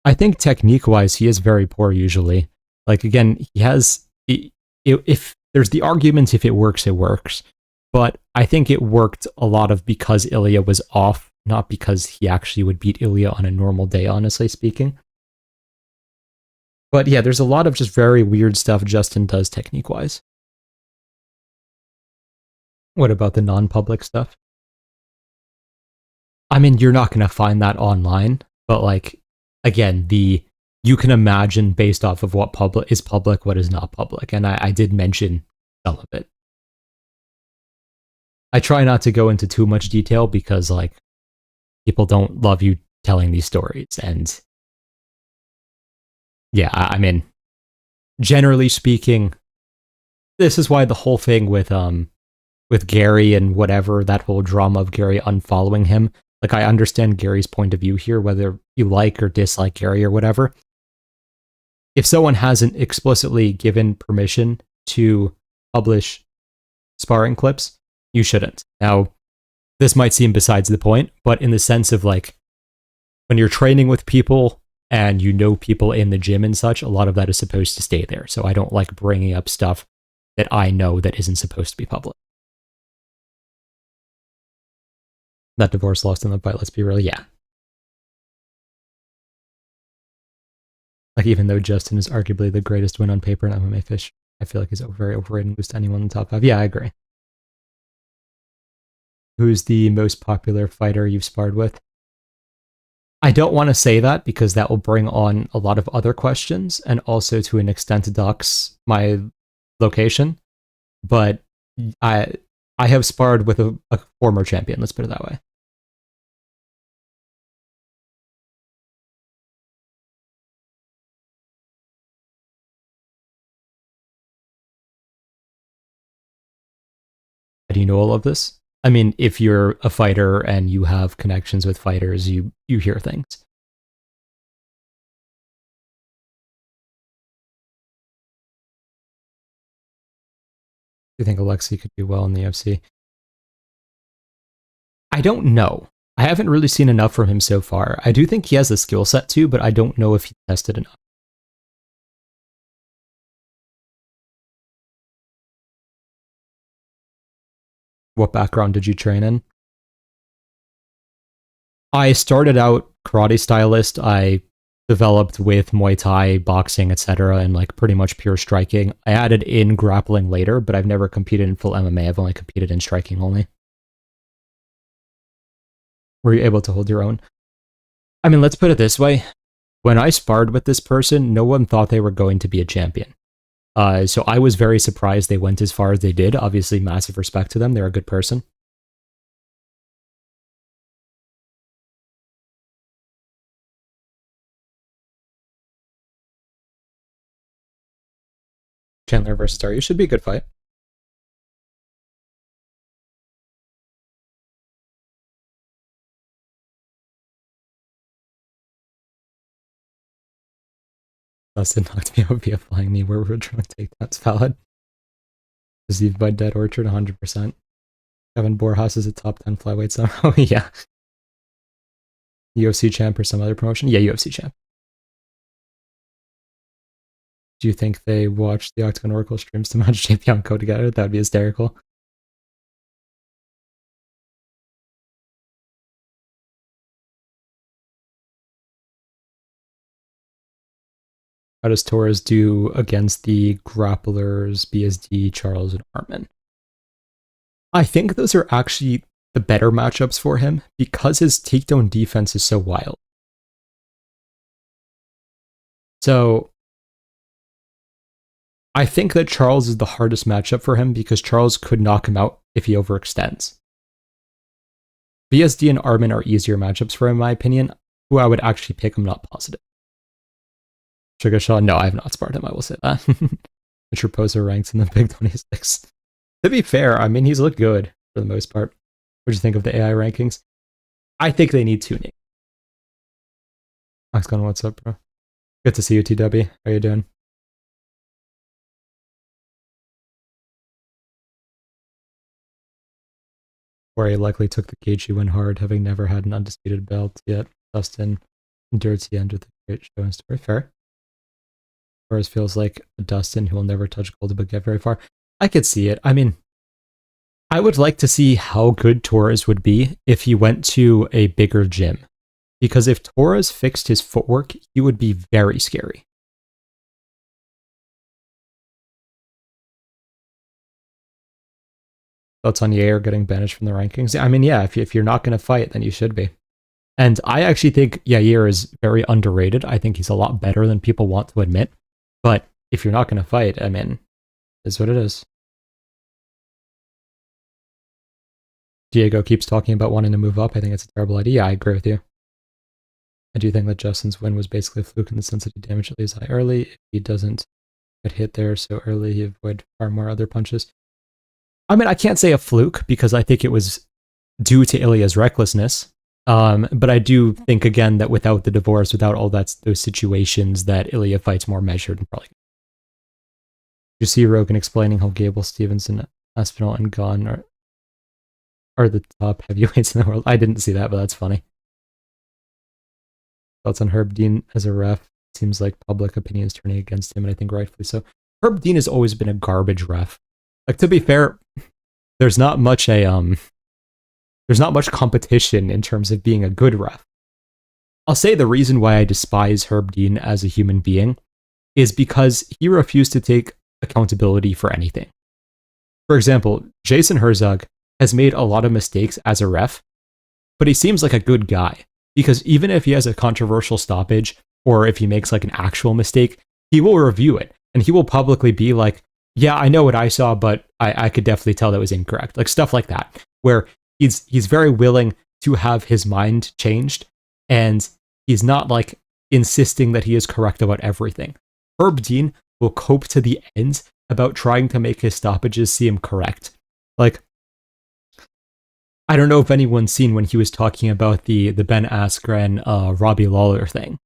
I think technique-wise, he is very poor usually. Like, again, he has... If there's the argument, if it works, it works. But I think it worked a lot of because Ilya was off, not because he actually would beat Ilya on a normal day, honestly speaking. But yeah, there's a lot of just very weird stuff Justin does technique-wise. What about the non-public stuff? I mean, you're not going to find that online, but like, again, you can imagine based off of what is public, what is not public, and I did mention some of it. I try not to go into too much detail because, like, people don't love you telling these stories, and yeah, I mean, generally speaking, this is why the whole thing with Gary and whatever, that whole drama of Gary unfollowing him, like, I understand Gary's point of view here, whether you like or dislike Gary or whatever. If someone hasn't explicitly given permission to publish sparring clips, you shouldn't. Now, this might seem besides the point, but in the sense of, like, when you're training with people and you know people in the gym and such, a lot of that is supposed to stay there. So I don't like bringing up stuff that I know that isn't supposed to be public. That divorce lost in the fight, let's be real, yeah. Like, even though Justin is arguably the greatest win on paper in MMA fish, I feel like he's very overrated and lose to anyone in the top 5. Yeah, I agree. Who's the most popular fighter you've sparred with? I don't want to say that because that will bring on a lot of other questions and also to an extent dox my location. But I have sparred with a former champion, let's put it that way. How do you know all of this? I mean, if you're a fighter and you have connections with fighters, you hear things. Do you think Oleksiejczuk could do well in the UFC? I don't know. I haven't really seen enough from him so far. I do think he has the skill set too, but I don't know if he tested enough. What background did you train in? I started out karate stylist. I developed with Muay Thai, boxing, etc., and like pretty much pure striking. I added in grappling later, but I've never competed in full MMA. I've only competed in striking only. Were you able to hold your own? I mean, let's put it this way. When I sparred with this person, no one thought they were going to be a champion. So I was very surprised they went as far as they did. Obviously, massive respect to them. They're a good person. Chandler versus Dario should be a good fight. Dustin knocked me out via flying knee where we were trying to take that's valid. Deceived by Dead Orchard 100%. Kevin Borjas is a top 10 flyweight somehow. Yeah. UFC champ or some other promotion? Yeah, UFC champ. Do you think they watch the Octagon Oracle streams to match JPianco together? That would be hysterical. How does Torres do against the grapplers, BSD, Charles, and Arman? I think those are actually the better matchups for him because his takedown defense is so wild. So I think that Charles is the hardest matchup for him because Charles could knock him out if he overextends. BSD and Arman are easier matchups for him, in my opinion, who I would actually pick. I'm not positive. Sugar Shaw, no, I have not sparred him, I will say that. Mitch Raposo ranks in the Big 26. To be fair, I mean, he's looked good for the most part. What do you think of the AI rankings? I think they need tuning. Oxcon, what's up, bro? Good to see you, TW. How you doing? Corey likely took the Gaethje win hard, having never had an undisputed belt yet. Dustin endured to the end with a great show and story. Fair. Torres feels like a Dustin who will never touch gold but get very far. I could see it. I mean, I would like to see how good Torres would be if he went to a bigger gym. Because if Torres fixed his footwork, he would be very scary. Thoughts on Yair getting banished from the rankings? I mean, yeah, if you're not going to fight, then you should be. And I actually think Yair is very underrated. I think he's a lot better than people want to admit. But if you're not going to fight, I mean, it's what it is. Diego keeps talking about wanting to move up. I think it's a terrible idea. Yeah, I agree with you. I do think that Justin's win was basically a fluke in the sense that he damaged Ilya's eye early. If he doesn't get hit there so early, he avoid far more other punches. I mean, I can't say a fluke because I think it was due to Ilya's recklessness. But I do think, again, that without the divorce, without all those situations, that Ilya fights more measured and probably. You see Rogan explaining how Gable, Stevenson, Aspinall, and Gunn are the top heavyweights in the world. I didn't see that, but that's funny. Thoughts on Herb Dean as a ref? Seems like public opinion is turning against him, and I think rightfully so. Herb Dean has always been a garbage ref. Like, to be fair, there's not much competition in terms of being a good ref. I'll say the reason why I despise Herb Dean as a human being is because he refused to take accountability for anything. For example, Jason Herzog has made a lot of mistakes as a ref, but he seems like a good guy because even if he has a controversial stoppage or if he makes like an actual mistake, he will review it and he will publicly be like, yeah, I know what I saw, but I could definitely tell that was incorrect. Like stuff like that, where he's very willing to have his mind changed and he's not like insisting that he is correct about everything. Herb Dean will cope to the end about trying to make his stoppages seem correct. Like, I don't know if anyone's seen when he was talking about the Ben Askren, Robbie Lawler thing.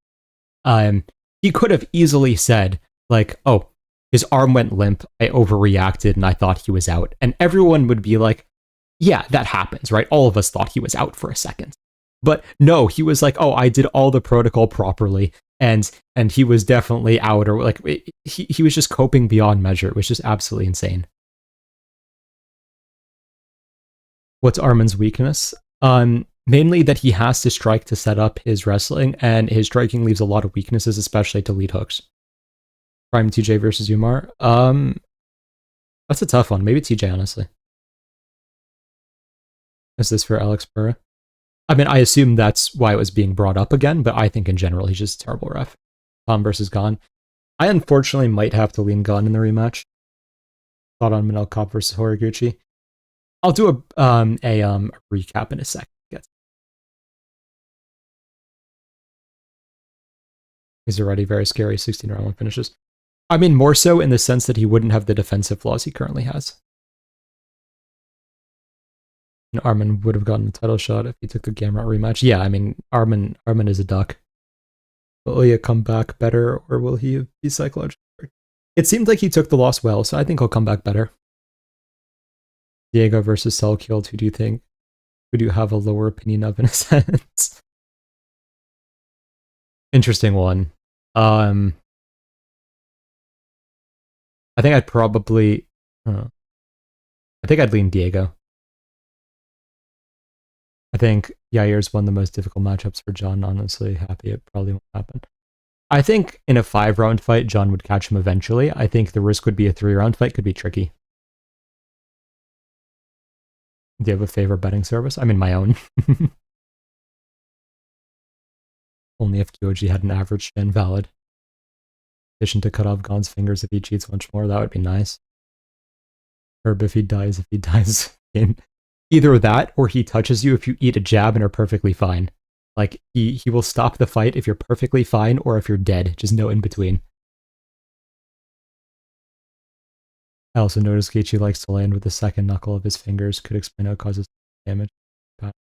He could have easily said, like, oh, his arm went limp, I overreacted, and I thought he was out. And everyone would be like, yeah, that happens, right? All of us thought he was out for a second. But no, he was like, oh, I did all the protocol properly, and he was definitely out, or like, he was just coping beyond measure. It was just absolutely insane. What's Arman's weakness? Mainly that he has to strike to set up his wrestling, and his striking leaves a lot of weaknesses, especially to lead hooks. Prime TJ versus Umar? That's a tough one. Maybe TJ, honestly. Is this for Alex Pereira? I mean, I assume that's why it was being brought up again, but I think in general he's just a terrible ref. Tom versus Gon. I unfortunately might have to lean Gon in the rematch. Thought on Manel Kopp versus Horiguchi. I'll do a recap in a second. He's already very scary 16-round one finishes. I mean, more so in the sense that he wouldn't have the defensive flaws he currently has. And Arman would have gotten a title shot if he took the Gamrot rematch. Yeah, I mean, Arman is a duck. Will Ilya come back better, or will he be psychologically hurt? It seemed like he took the loss well, so I think he'll come back better. Diego versus Selkield, who do you think? Who do you have a lower opinion of in a sense? Interesting one. I think I'd probably... I think I'd lean Diego. I think Yair's one of the most difficult matchups for John. Honestly, happy it probably won't happen. I think in a 5-round fight, John would catch him eventually. I think the risk would be a 3-round fight could be tricky. Do you have a favorite betting service? I mean, my own. Only if Kyoji had an average chin, valid. Addition to cut off Gon's fingers if he cheats once more, that would be nice. Herb if he dies in. Either that, or he touches you if you eat a jab and are perfectly fine. Like, he will stop the fight if you're perfectly fine or if you're dead. Just no in between. I also noticed Gaethje likes to land with the second knuckle of his fingers. Could explain how it causes damage.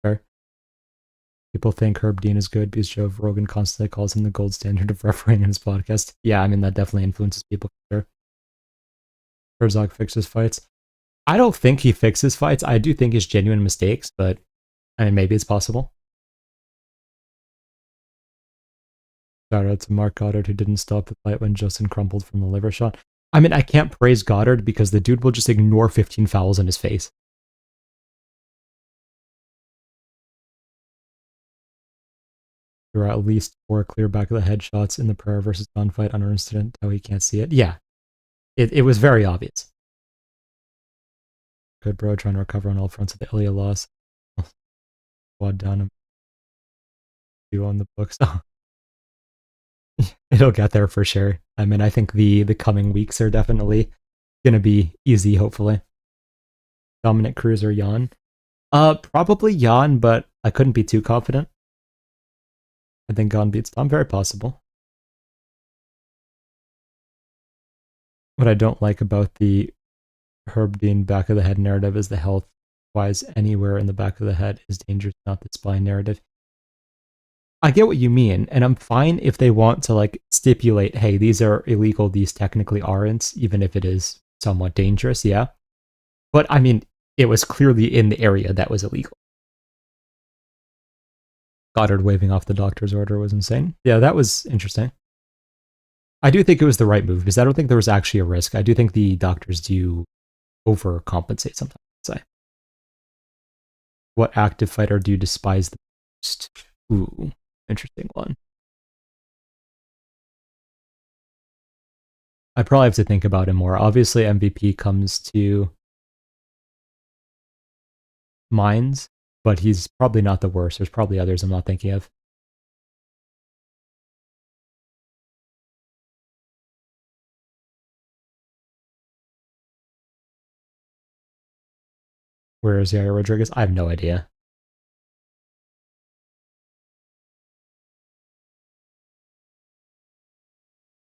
Fair. People think Herb Dean is good because Joe Rogan constantly calls him the gold standard of refereeing in his podcast. Yeah, I mean, that definitely influences people. Sure. Herzog fixes fights. I don't think he fixes fights. I do think it's genuine mistakes, but I mean, maybe it's possible. Shout out to Mark Goddard, who didn't stop the fight when Justin crumpled from the liver shot. I mean, I can't praise Goddard because the dude will just ignore 15 fouls in his face. There are at least 4 clear back of the head shots in the Pereira versus Don fight under incident. How he can't see it. Yeah, it was very obvious. Good bro, trying to recover on all fronts of the Ilya loss. Quad down him. You on the books. It'll get there for sure. I mean, I think the coming weeks are definitely gonna be easy, hopefully. Dominant Cruiser Jan. Probably Jan, but I couldn't be too confident. I think Gon beats Tom. Very possible. What I don't like about the Herb Dean back of the head narrative is the health-wise anywhere in the back of the head is dangerous, not the spine narrative. I get what you mean, and I'm fine if they want to like stipulate, hey, these are illegal, these technically aren't, even if it is somewhat dangerous, yeah. But I mean, it was clearly in the area that was illegal. Goddard waving off the doctor's order was insane. Yeah, that was interesting. I do think it was the right move because I don't think there was actually a risk. I do think the doctors do overcompensate sometimes, I'd say. What active fighter do you despise the most? Ooh, interesting one. I probably have to think about it more. Obviously, MVP comes to mind, but he's probably not the worst. There's probably others I'm not thinking of. Where is Yair Rodriguez? I have no idea.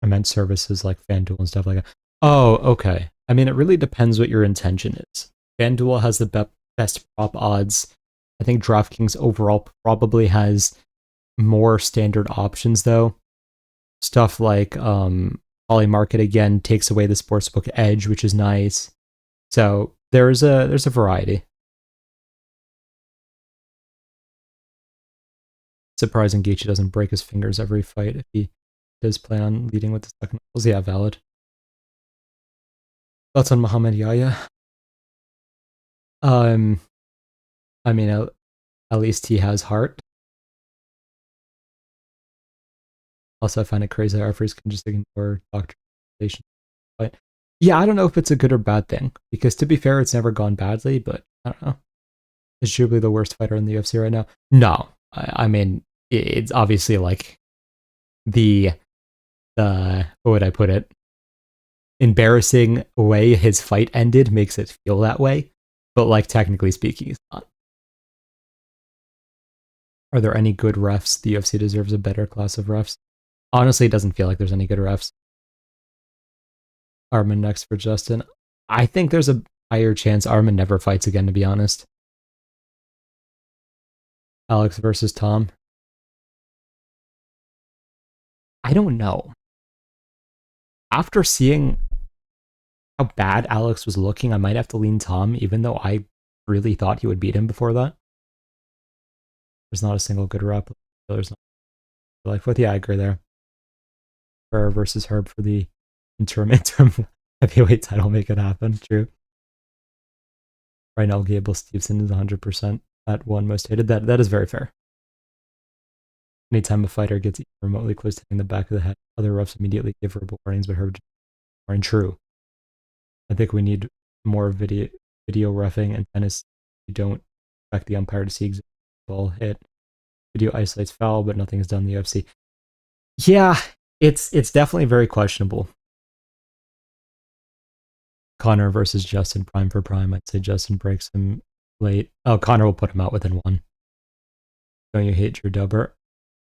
I meant services like FanDuel and stuff like that. Oh, okay. I mean, it really depends what your intention is. FanDuel has the best prop odds. I think DraftKings overall probably has more standard options, though. Stuff like Polymarket, again, takes away the sportsbook edge, which is nice. So there's a variety. Surprising Gaethje doesn't break his fingers every fight if he does plan on leading with the second knuckles. Yeah, valid. Thoughts on Muhammad Yahya? I mean, at least he has heart. Also, I find it crazy how referees can just ignore doctor recommendations. But yeah, I don't know if it's a good or bad thing because to be fair, it's never gone badly. But I don't know. Is Jubilee the worst fighter in the UFC right now? No, I mean it's obviously like the what would I put it? Embarrassing way his fight ended makes it feel that way. But like technically speaking, he's not. Are there any good refs? The UFC deserves a better class of refs. Honestly, it doesn't feel like there's any good refs. Arman next for Justin. I think there's a higher chance Arman never fights again, to be honest. Alex versus Tom. I don't know. After seeing how bad Alex was looking, I might have to lean Tom, even though I really thought he would beat him before that. There's not a single good rep. There's not life with. Yeah, I agree there. Pereira versus Herb for the interim Heavyweight title, make it happen. True. Right now, Gable Stevenson is 100% at 1 most hated. That is very fair. Anytime a fighter gets remotely close to hitting the back of the head, other refs immediately give verbal warnings, but her aren't true. I think we need more video reffing in tennis. You don't expect the umpire to see exactly ball hit. Video isolates foul, but nothing is done in the UFC. Yeah, it's definitely very questionable. Connor versus Justin, prime for prime. I'd say Justin breaks him late. Oh, Connor will put him out within 1. Don't you hate Drew Dober?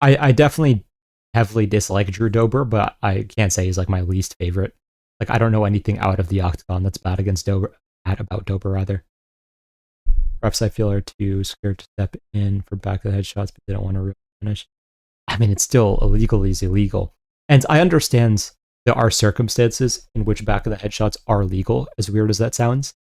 I definitely heavily dislike Drew Dober, but I can't say he's like my least favorite. Like, I don't know anything out of the octagon that's bad against Dober, about Dober rather. Refs, I feel, are too scared to step in for back of the head shots, but they don't want to really finish. I mean, it's still illegal is illegal. And I understand there are circumstances in which back of the head shots are legal, as weird as that sounds.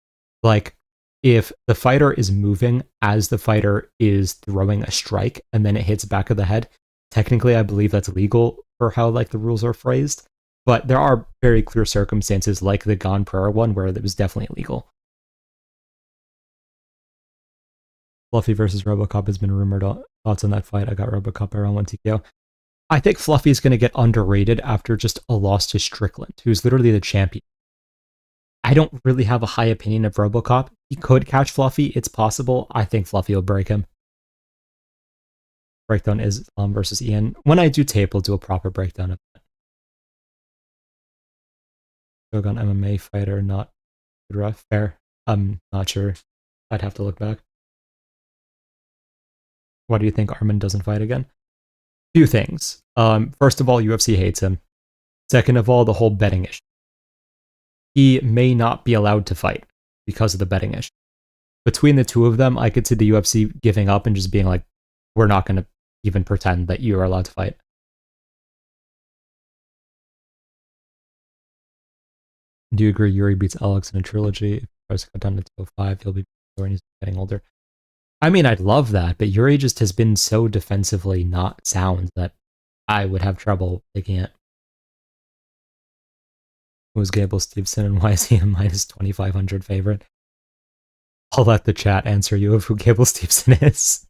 Like, if the fighter is moving as the fighter is throwing a strike and then it hits back of the head, technically I believe that's legal for how like the rules are phrased. But there are very clear circumstances like the Gon Pereira one where it was definitely illegal. Fluffy versus Robocop has been rumored. Thoughts on that fight? I got Robocop around 1 TKO. I think Fluffy is going to get underrated after just a loss to Strickland, who's literally the champion. I don't really have a high opinion of Robocop. He could catch Fluffy. It's possible. I think Fluffy will break him. Breakdown is Islam versus Ian. When I do tape, we'll do a proper breakdown of that. Shogun MMA fighter, not good ref. Fair. I'm not sure. I'd have to look back. Why do you think Armin doesn't fight again? Few things. First of all, UFC hates him. Second of all, the whole betting issue. He may not be allowed to fight because of the betting issue. Between the two of them, I could see the UFC giving up and just being like, we're not going to even pretend that you are allowed to fight. Do you agree Yuri beats Alex in a trilogy? If Price got down to 205, he'll be when he's getting older. I mean, I'd love that, but Yuri just has been so defensively not sound that I would have trouble picking it. Who's Gable Stevenson and why is he a minus 2,500 favorite? I'll let the chat answer you of who Gable Stevenson is.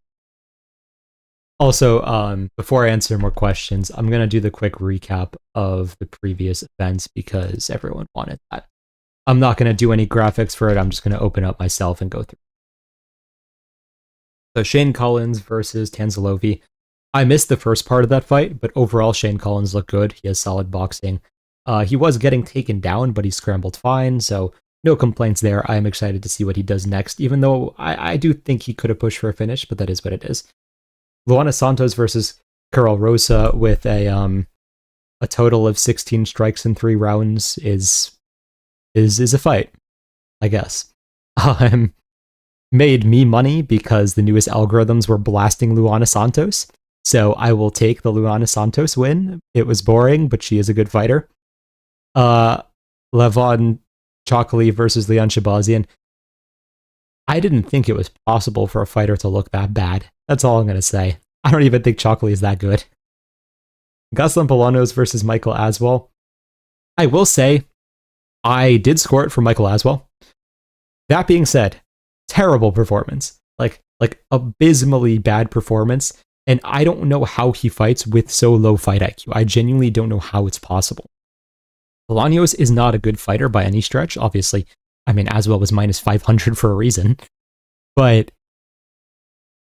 Also, before I answer more questions, I'm going to do the quick recap of the previous events because everyone wanted that. I'm not going to do any graphics for it. I'm just going to open up myself and go through. So Shane Collins versus Tanzalovi. I missed the first part of that fight, but overall Shane Collins looked good. He has solid boxing. He was getting taken down, but he scrambled fine, so no complaints there. I'm excited to see what he does next, even though I do think he could have pushed for a finish, but that is what it is. Luana Santos versus Carol Rosa with a total of 16 strikes in 3 rounds is a fight, I guess. Made me money because the newest algorithms were blasting Luana Santos, so I will take the Luana Santos win. It was boring, but she is a good fighter. Levon Chokali versus Leon Shabazian. I didn't think it was possible for a fighter to look that bad. That's all I'm going to say. I don't even think Chokali is that good. Goslan Bolanos versus Michael Aswell. I will say, I did score it for Michael Aswell. That being said, terrible performance. Like abysmally bad performance. And I don't know how he fights with so low fight IQ. I genuinely don't know how it's possible. Bolaños is not a good fighter by any stretch, obviously. I mean, Aswell was minus 500 for a reason. But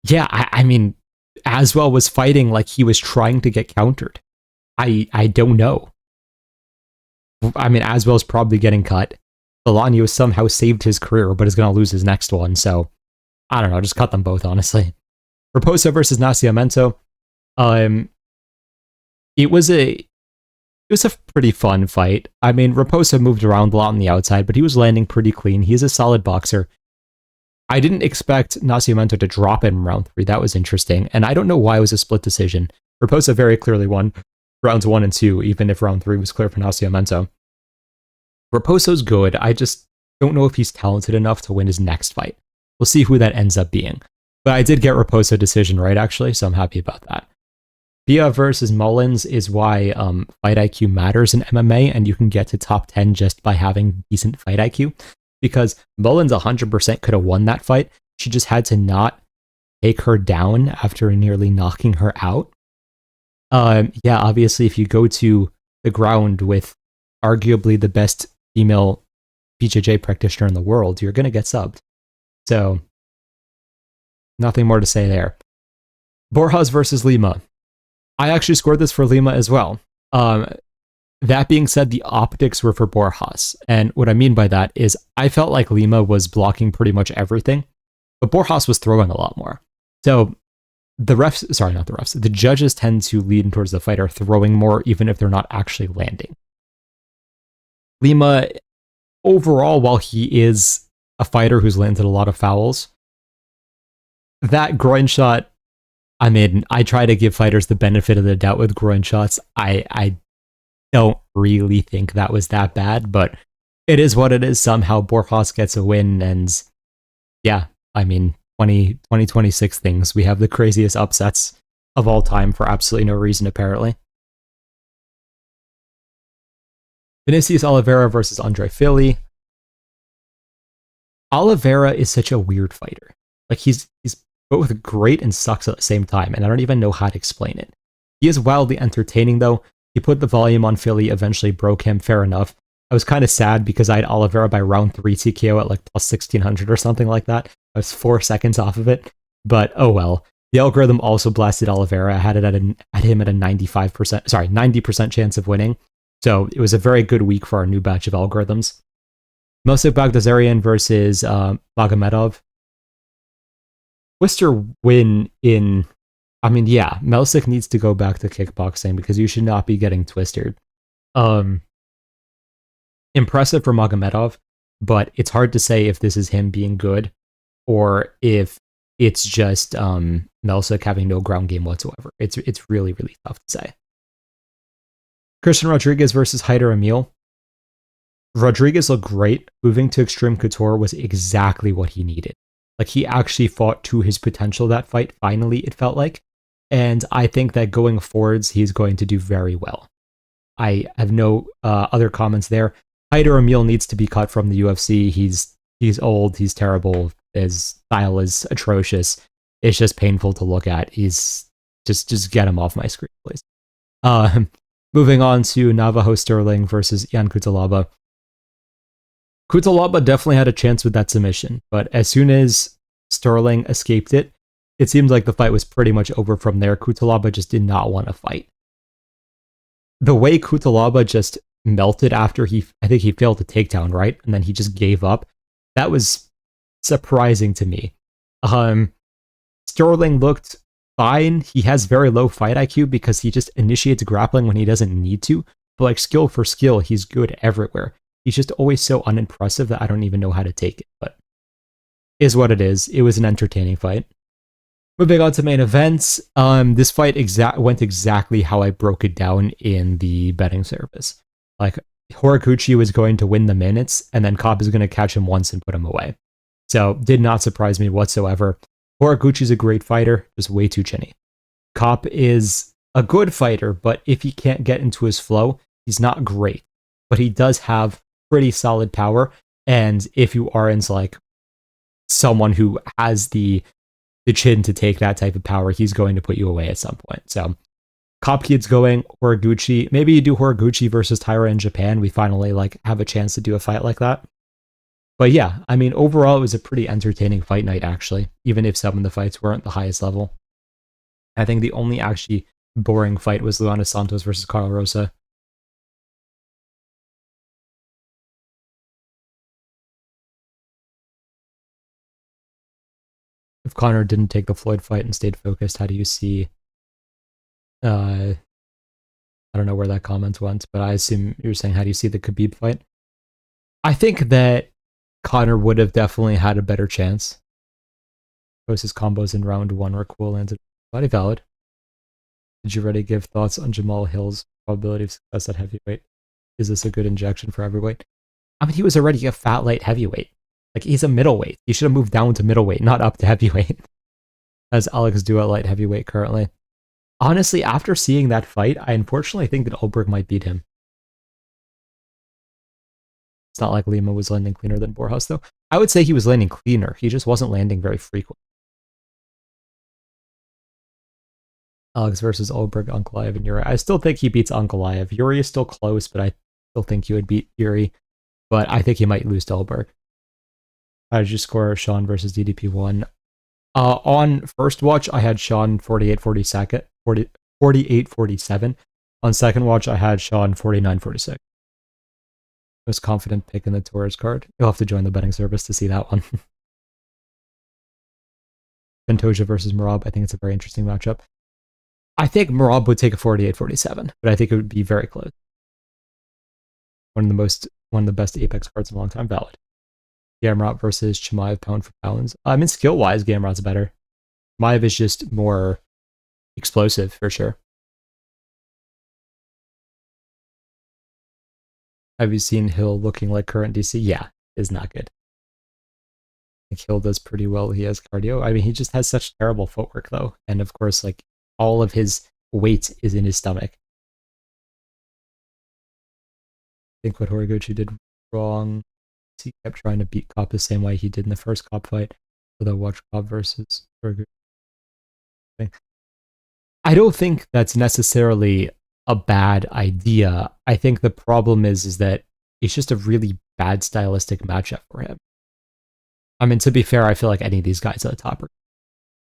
yeah, I mean, Aswell was fighting like he was trying to get countered. I don't know. I mean, Aswell's probably getting cut. Bolaños somehow saved his career, but is going to lose his next one. So, I don't know, just cut them both, honestly. Raposo versus Nascimento. It was a pretty fun fight. I mean, Raposo moved around a lot on the outside, but he was landing pretty clean. He's a solid boxer. I didn't expect Nascimento to drop in round 3. That was interesting. And I don't know why it was a split decision. Raposo very clearly won rounds 1 and 2, even if round 3 was clear for Nascimento. Raposo's good. I just don't know if he's talented enough to win his next fight. We'll see who that ends up being. But I did get Raposo decision right, actually, so I'm happy about that. Pia versus Mullins is why fight IQ matters in MMA, and you can get to top 10 just by having decent fight IQ. Because Mullins 100% could have won that fight. She just had to not take her down after nearly knocking her out. Yeah, obviously, if you go to the ground with arguably the best female BJJ practitioner in the world, you're going to get subbed. So, nothing more to say there. Borjas versus Lima. I actually scored this for Lima as well. That being said, the optics were for Borjas. And what I mean by that is I felt like Lima was blocking pretty much everything, but Borjas was throwing a lot more. So the judges tend to lean towards the fighter throwing more, even if they're not actually landing. Lima, overall, while he is a fighter who's landed a lot of fouls, that groin shot, I mean, I try to give fighters the benefit of the doubt with groin shots. I don't really think that was that bad, but it is what it is. Somehow Borjas gets a win, and yeah, I mean, 2026 things. We have the craziest upsets of all time for absolutely no reason, apparently. Vinicius Oliveira versus Andre Fili. Oliveira is such a weird fighter. Like, he's both great and sucks at the same time, and I don't even know how to explain it. He is wildly entertaining, though. He put the volume on Fili, eventually broke him, fair enough. I was kind of sad because I had Oliveira by round 3 TKO at like plus 1600 or something like that. I was 4 seconds off of it, but oh well. The algorithm also blasted Oliveira. I had it at him at a 90% chance of winning. So it was a very good week for our new batch of algorithms. Mosik Baghdasaryan versus Magomedov. Twister win in... I mean, yeah, Melsik needs to go back to kickboxing because you should not be getting twisted. Impressive for Magomedov, but it's hard to say if this is him being good or if it's just Melsik having no ground game whatsoever. It's really, really tough to say. Christian Rodriguez versus Haider Emil. Rodriguez looked great. Moving to Extreme Couture was exactly what he needed. Like, he actually fought to his potential that fight, finally, it felt like. And I think that going forwards, he's going to do very well. I have no other comments there. Haider Emil needs to be cut from the UFC. He's old, he's terrible, his style is atrocious. It's just painful to look at. He's just get him off my screen, please. Moving on to Navajo Sterling versus Ian Cutelaba. Cutelaba definitely had a chance with that submission, but as soon as Sterling escaped it, it seemed like the fight was pretty much over from there. Cutelaba just did not want to fight. The way Cutelaba just melted after I think he failed the takedown, right? And then he just gave up. That was surprising to me. Sterling looked fine. He has very low fight IQ because he just initiates grappling when he doesn't need to. But like, skill for skill, he's good everywhere. He's just always so unimpressive that I don't even know how to take it. But is what it is. It was an entertaining fight. Moving on to main events, this fight went exactly how I broke it down in the betting service. Like, Horiguchi was going to win the minutes, and then Kopp is going to catch him once and put him away. So, did not surprise me whatsoever. Horiguchi's a great fighter, just way too chinny. Kopp is a good fighter, but if he can't get into his flow, he's not great. But he does have pretty solid power, and if you are into, like, someone who has the chin to take that type of power, he's going to put you away at some point. So, Kopp Kid's going, Horiguchi. Maybe you do Horiguchi versus Taira in Japan. We finally have a chance to do a fight like that. But yeah, I mean, overall, it was a pretty entertaining fight night, actually, even if some of the fights weren't the highest level. I think the only actually boring fight was Luana Santos versus Carl Rosa. If Conor didn't take the Floyd fight and stayed focused, how do you see... I don't know where that comment went, but I assume you're saying, how do you see the Khabib fight? I think that Conor would have definitely had a better chance. Both his combos in round 1 were cool and body valid. Did you already give thoughts on Jamal Hill's probability of success at heavyweight? Is this a good injection for heavyweight? I mean, he was already a fat light heavyweight. Like, he's a middleweight. He should have moved down to middleweight, not up to heavyweight. As Alex do at light heavyweight currently. Honestly, after seeing that fight, I unfortunately think that Olberg might beat him. It's not like Lima was landing cleaner than Borjas, though. I would say he was landing cleaner. He just wasn't landing very frequent. Alex versus Olberg, Ankalaev, and Yuri. I still think he beats Ankalaev. Yuri is still close, but I still think he would beat Yuri. But I think he might lose to Olberg. How did you score Sean versus DDP1? On first watch, I had Sean 48-47. On second watch, I had Sean 49-46. Most confident pick in the Torres card. You'll have to join the betting service to see that one. Pantoja versus Merab. I think it's a very interesting matchup. I think Merab would take a 48-47, but I think it would be very close. One of the best Apex cards in a long time. Valid. Gamrot versus Chimaev pound for pounds. I mean, skill-wise, Gamrot's better. Chimaev is just more explosive, for sure. Have you seen Hill looking like current DC? Yeah, is not good. I think Hill does pretty well. He has cardio. I mean, he just has such terrible footwork, though. And of course, like, all of his weight is in his stomach. I think what Horiguchi did wrong, he kept trying to beat Kopp the same way he did in the first Kopp fight. Although watch Kopp versus Horiguchi. I don't think that's necessarily a bad idea. I think the problem is that it's just a really bad stylistic matchup for him. I mean, to be fair, I feel like any of these guys at the top are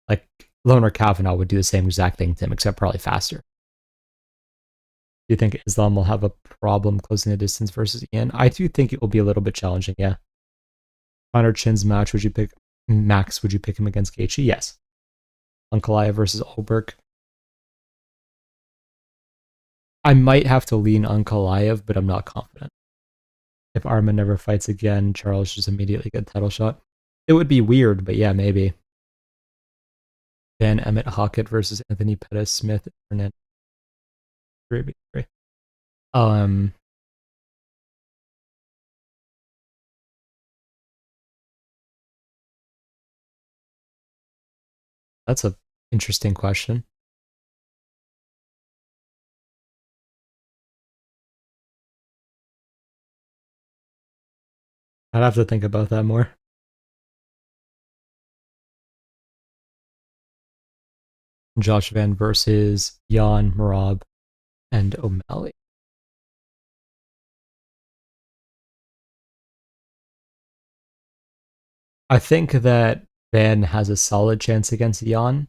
like Loner Kavanaugh would do the same exact thing to him, except probably faster. Do you think Islam will have a problem closing the distance versus Ian? I do think it will be a little bit challenging, yeah. Connor Chin's match, would you pick Max? Would you pick him against Gaethje? Yes. Ankalaev versus Olberg. I might have to lean Ankalaev, but I'm not confident. If Arman never fights again, Charles just immediately get a title shot. It would be weird, but yeah, maybe. Then Emmett Hockett versus Anthony Pettis Smith Fernandez. 3v3. That's an interesting question. I'd have to think about that more. Josh Van versus Jan, Merab, and O'Malley. I think that Van has a solid chance against Jan.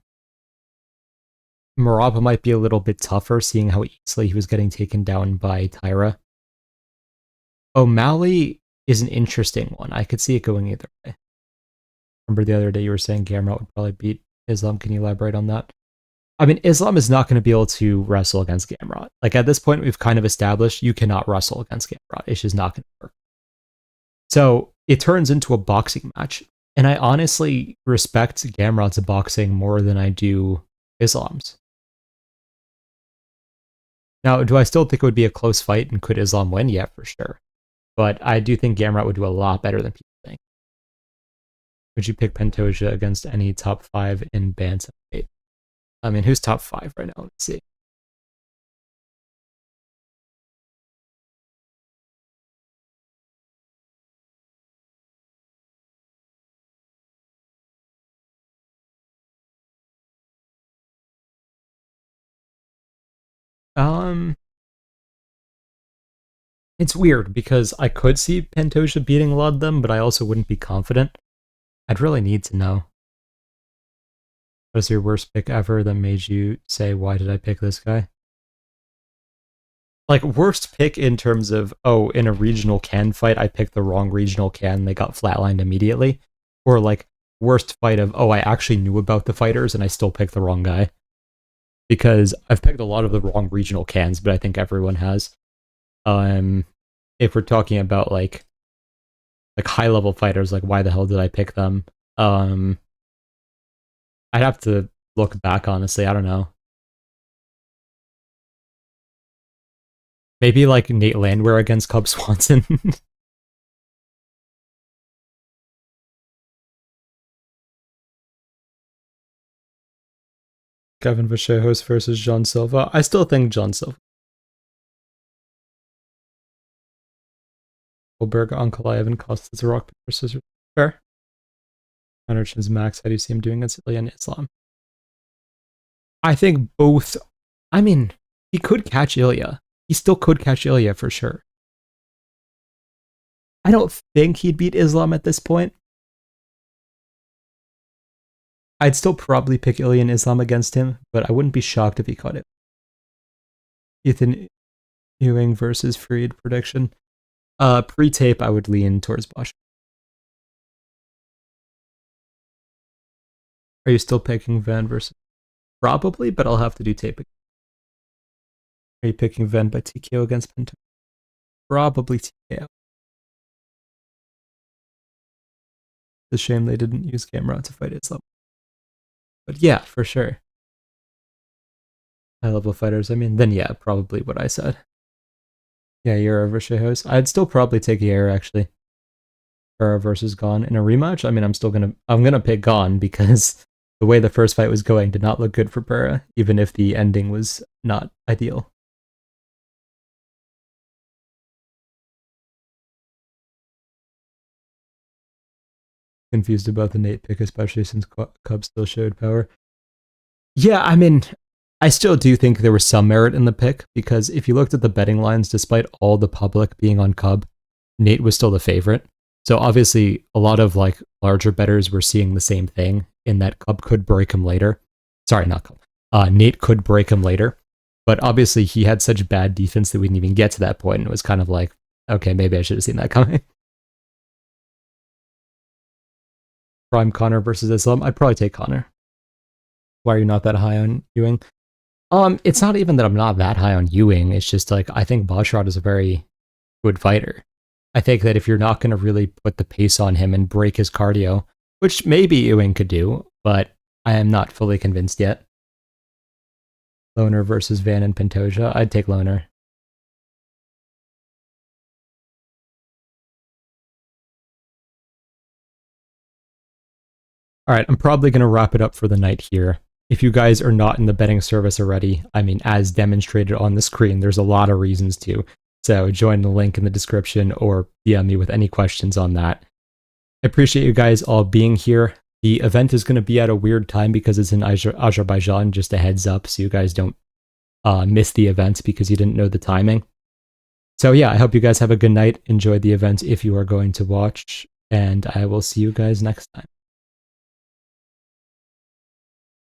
Merab might be a little bit tougher, seeing how easily he was getting taken down by Tyra. O'Malley is an interesting one. I could see it going either way. Remember the other day you were saying Gamrot would probably beat Islam. Can you elaborate on that? I mean, Islam is not going to be able to wrestle against Gamrot. Like, at this point, we've kind of established you cannot wrestle against Gamrot. It's just not going to work. So it turns into a boxing match. And I honestly respect Gamrot's boxing more than I do Islam's. Now, do I still think it would be a close fight, and could Islam win? Yeah, for sure. But I do think Gamrot would do a lot better than people think. Would you pick Pantoja against any top 5 in bantamweight? I mean, who's top 5 right now? Let's see. It's weird because I could see Pantoja beating a lot of them, but I also wouldn't be confident. I'd really need to know. What is your worst pick ever that made you say, why did I pick this guy? Like, worst pick in terms of, oh, in a regional can fight, I picked the wrong regional can, they got flatlined immediately. Or like, worst fight of, oh, I actually knew about the fighters and I still picked the wrong guy. Because I've picked a lot of the wrong regional cans, but I think everyone has. If we're talking about like high level fighters, like why the hell did I pick them? I'd have to look back, honestly. I don't know. Maybe like Nate Landwehr against Cub Swanson. Gavin Vachejos versus John Silva. I still think John Silva. Berggren on Pulyaev and Costas a rock, paper, scissors. Fair. Anderson's max. How do you see him doing against Ilya and Islam? I think both. I mean, he could catch Ilya. He still could catch Ilya for sure. I don't think he'd beat Islam at this point. I'd still probably pick Ilya and Islam against him, but I wouldn't be shocked if he caught it. Ethan Ewing versus Freed prediction. Pre-tape, I would lean towards Bosch. Are you still picking Van versus? Probably, but I'll have to do tape again. Are you picking Van by TKO against Pinto? Probably TKO. It's a shame they didn't use camera to fight Islam. But yeah, for sure. High level fighters, I mean, then yeah, probably what I said. Yeah, Yara versus Vachejos. I'd still probably take Yara actually. Pereira versus Gon in a rematch. I mean, I'm gonna pick Gon because the way the first fight was going did not look good for Pereira, even if the ending was not ideal. Confused about the Nate pick, especially since Cub still showed power. Yeah, I mean, I still do think there was some merit in the pick, because if you looked at the betting lines, despite all the public being on Cub, Nate was still the favorite. So obviously, a lot of like larger bettors were seeing the same thing, in that Cub could break him later. Sorry, not Cub. Nate could break him later, but obviously he had such bad defense that we didn't even get to that point, and it was kind of like, okay, maybe I should have seen that coming. Prime Connor versus Islam. I'd probably take Connor. Why are you not that high on Ewing? It's not even that I'm not that high on Ewing. It's just like, I think Basharat is a very good fighter. I think that if you're not going to really put the pace on him and break his cardio, which maybe Ewing could do, but I am not fully convinced yet. Loner versus Van and Pantoja. I'd take Loner. All right, I'm probably going to wrap it up for the night here. If you guys are not in the betting service already, I mean, as demonstrated on the screen, there's a lot of reasons to. So join the link in the description or DM me with any questions on that. I appreciate you guys all being here. The event is going to be at a weird time because it's in Azerbaijan, just a heads up so you guys don't miss the event because you didn't know the timing. So yeah, I hope you guys have a good night. Enjoy the event if you are going to watch, and I will see you guys next time.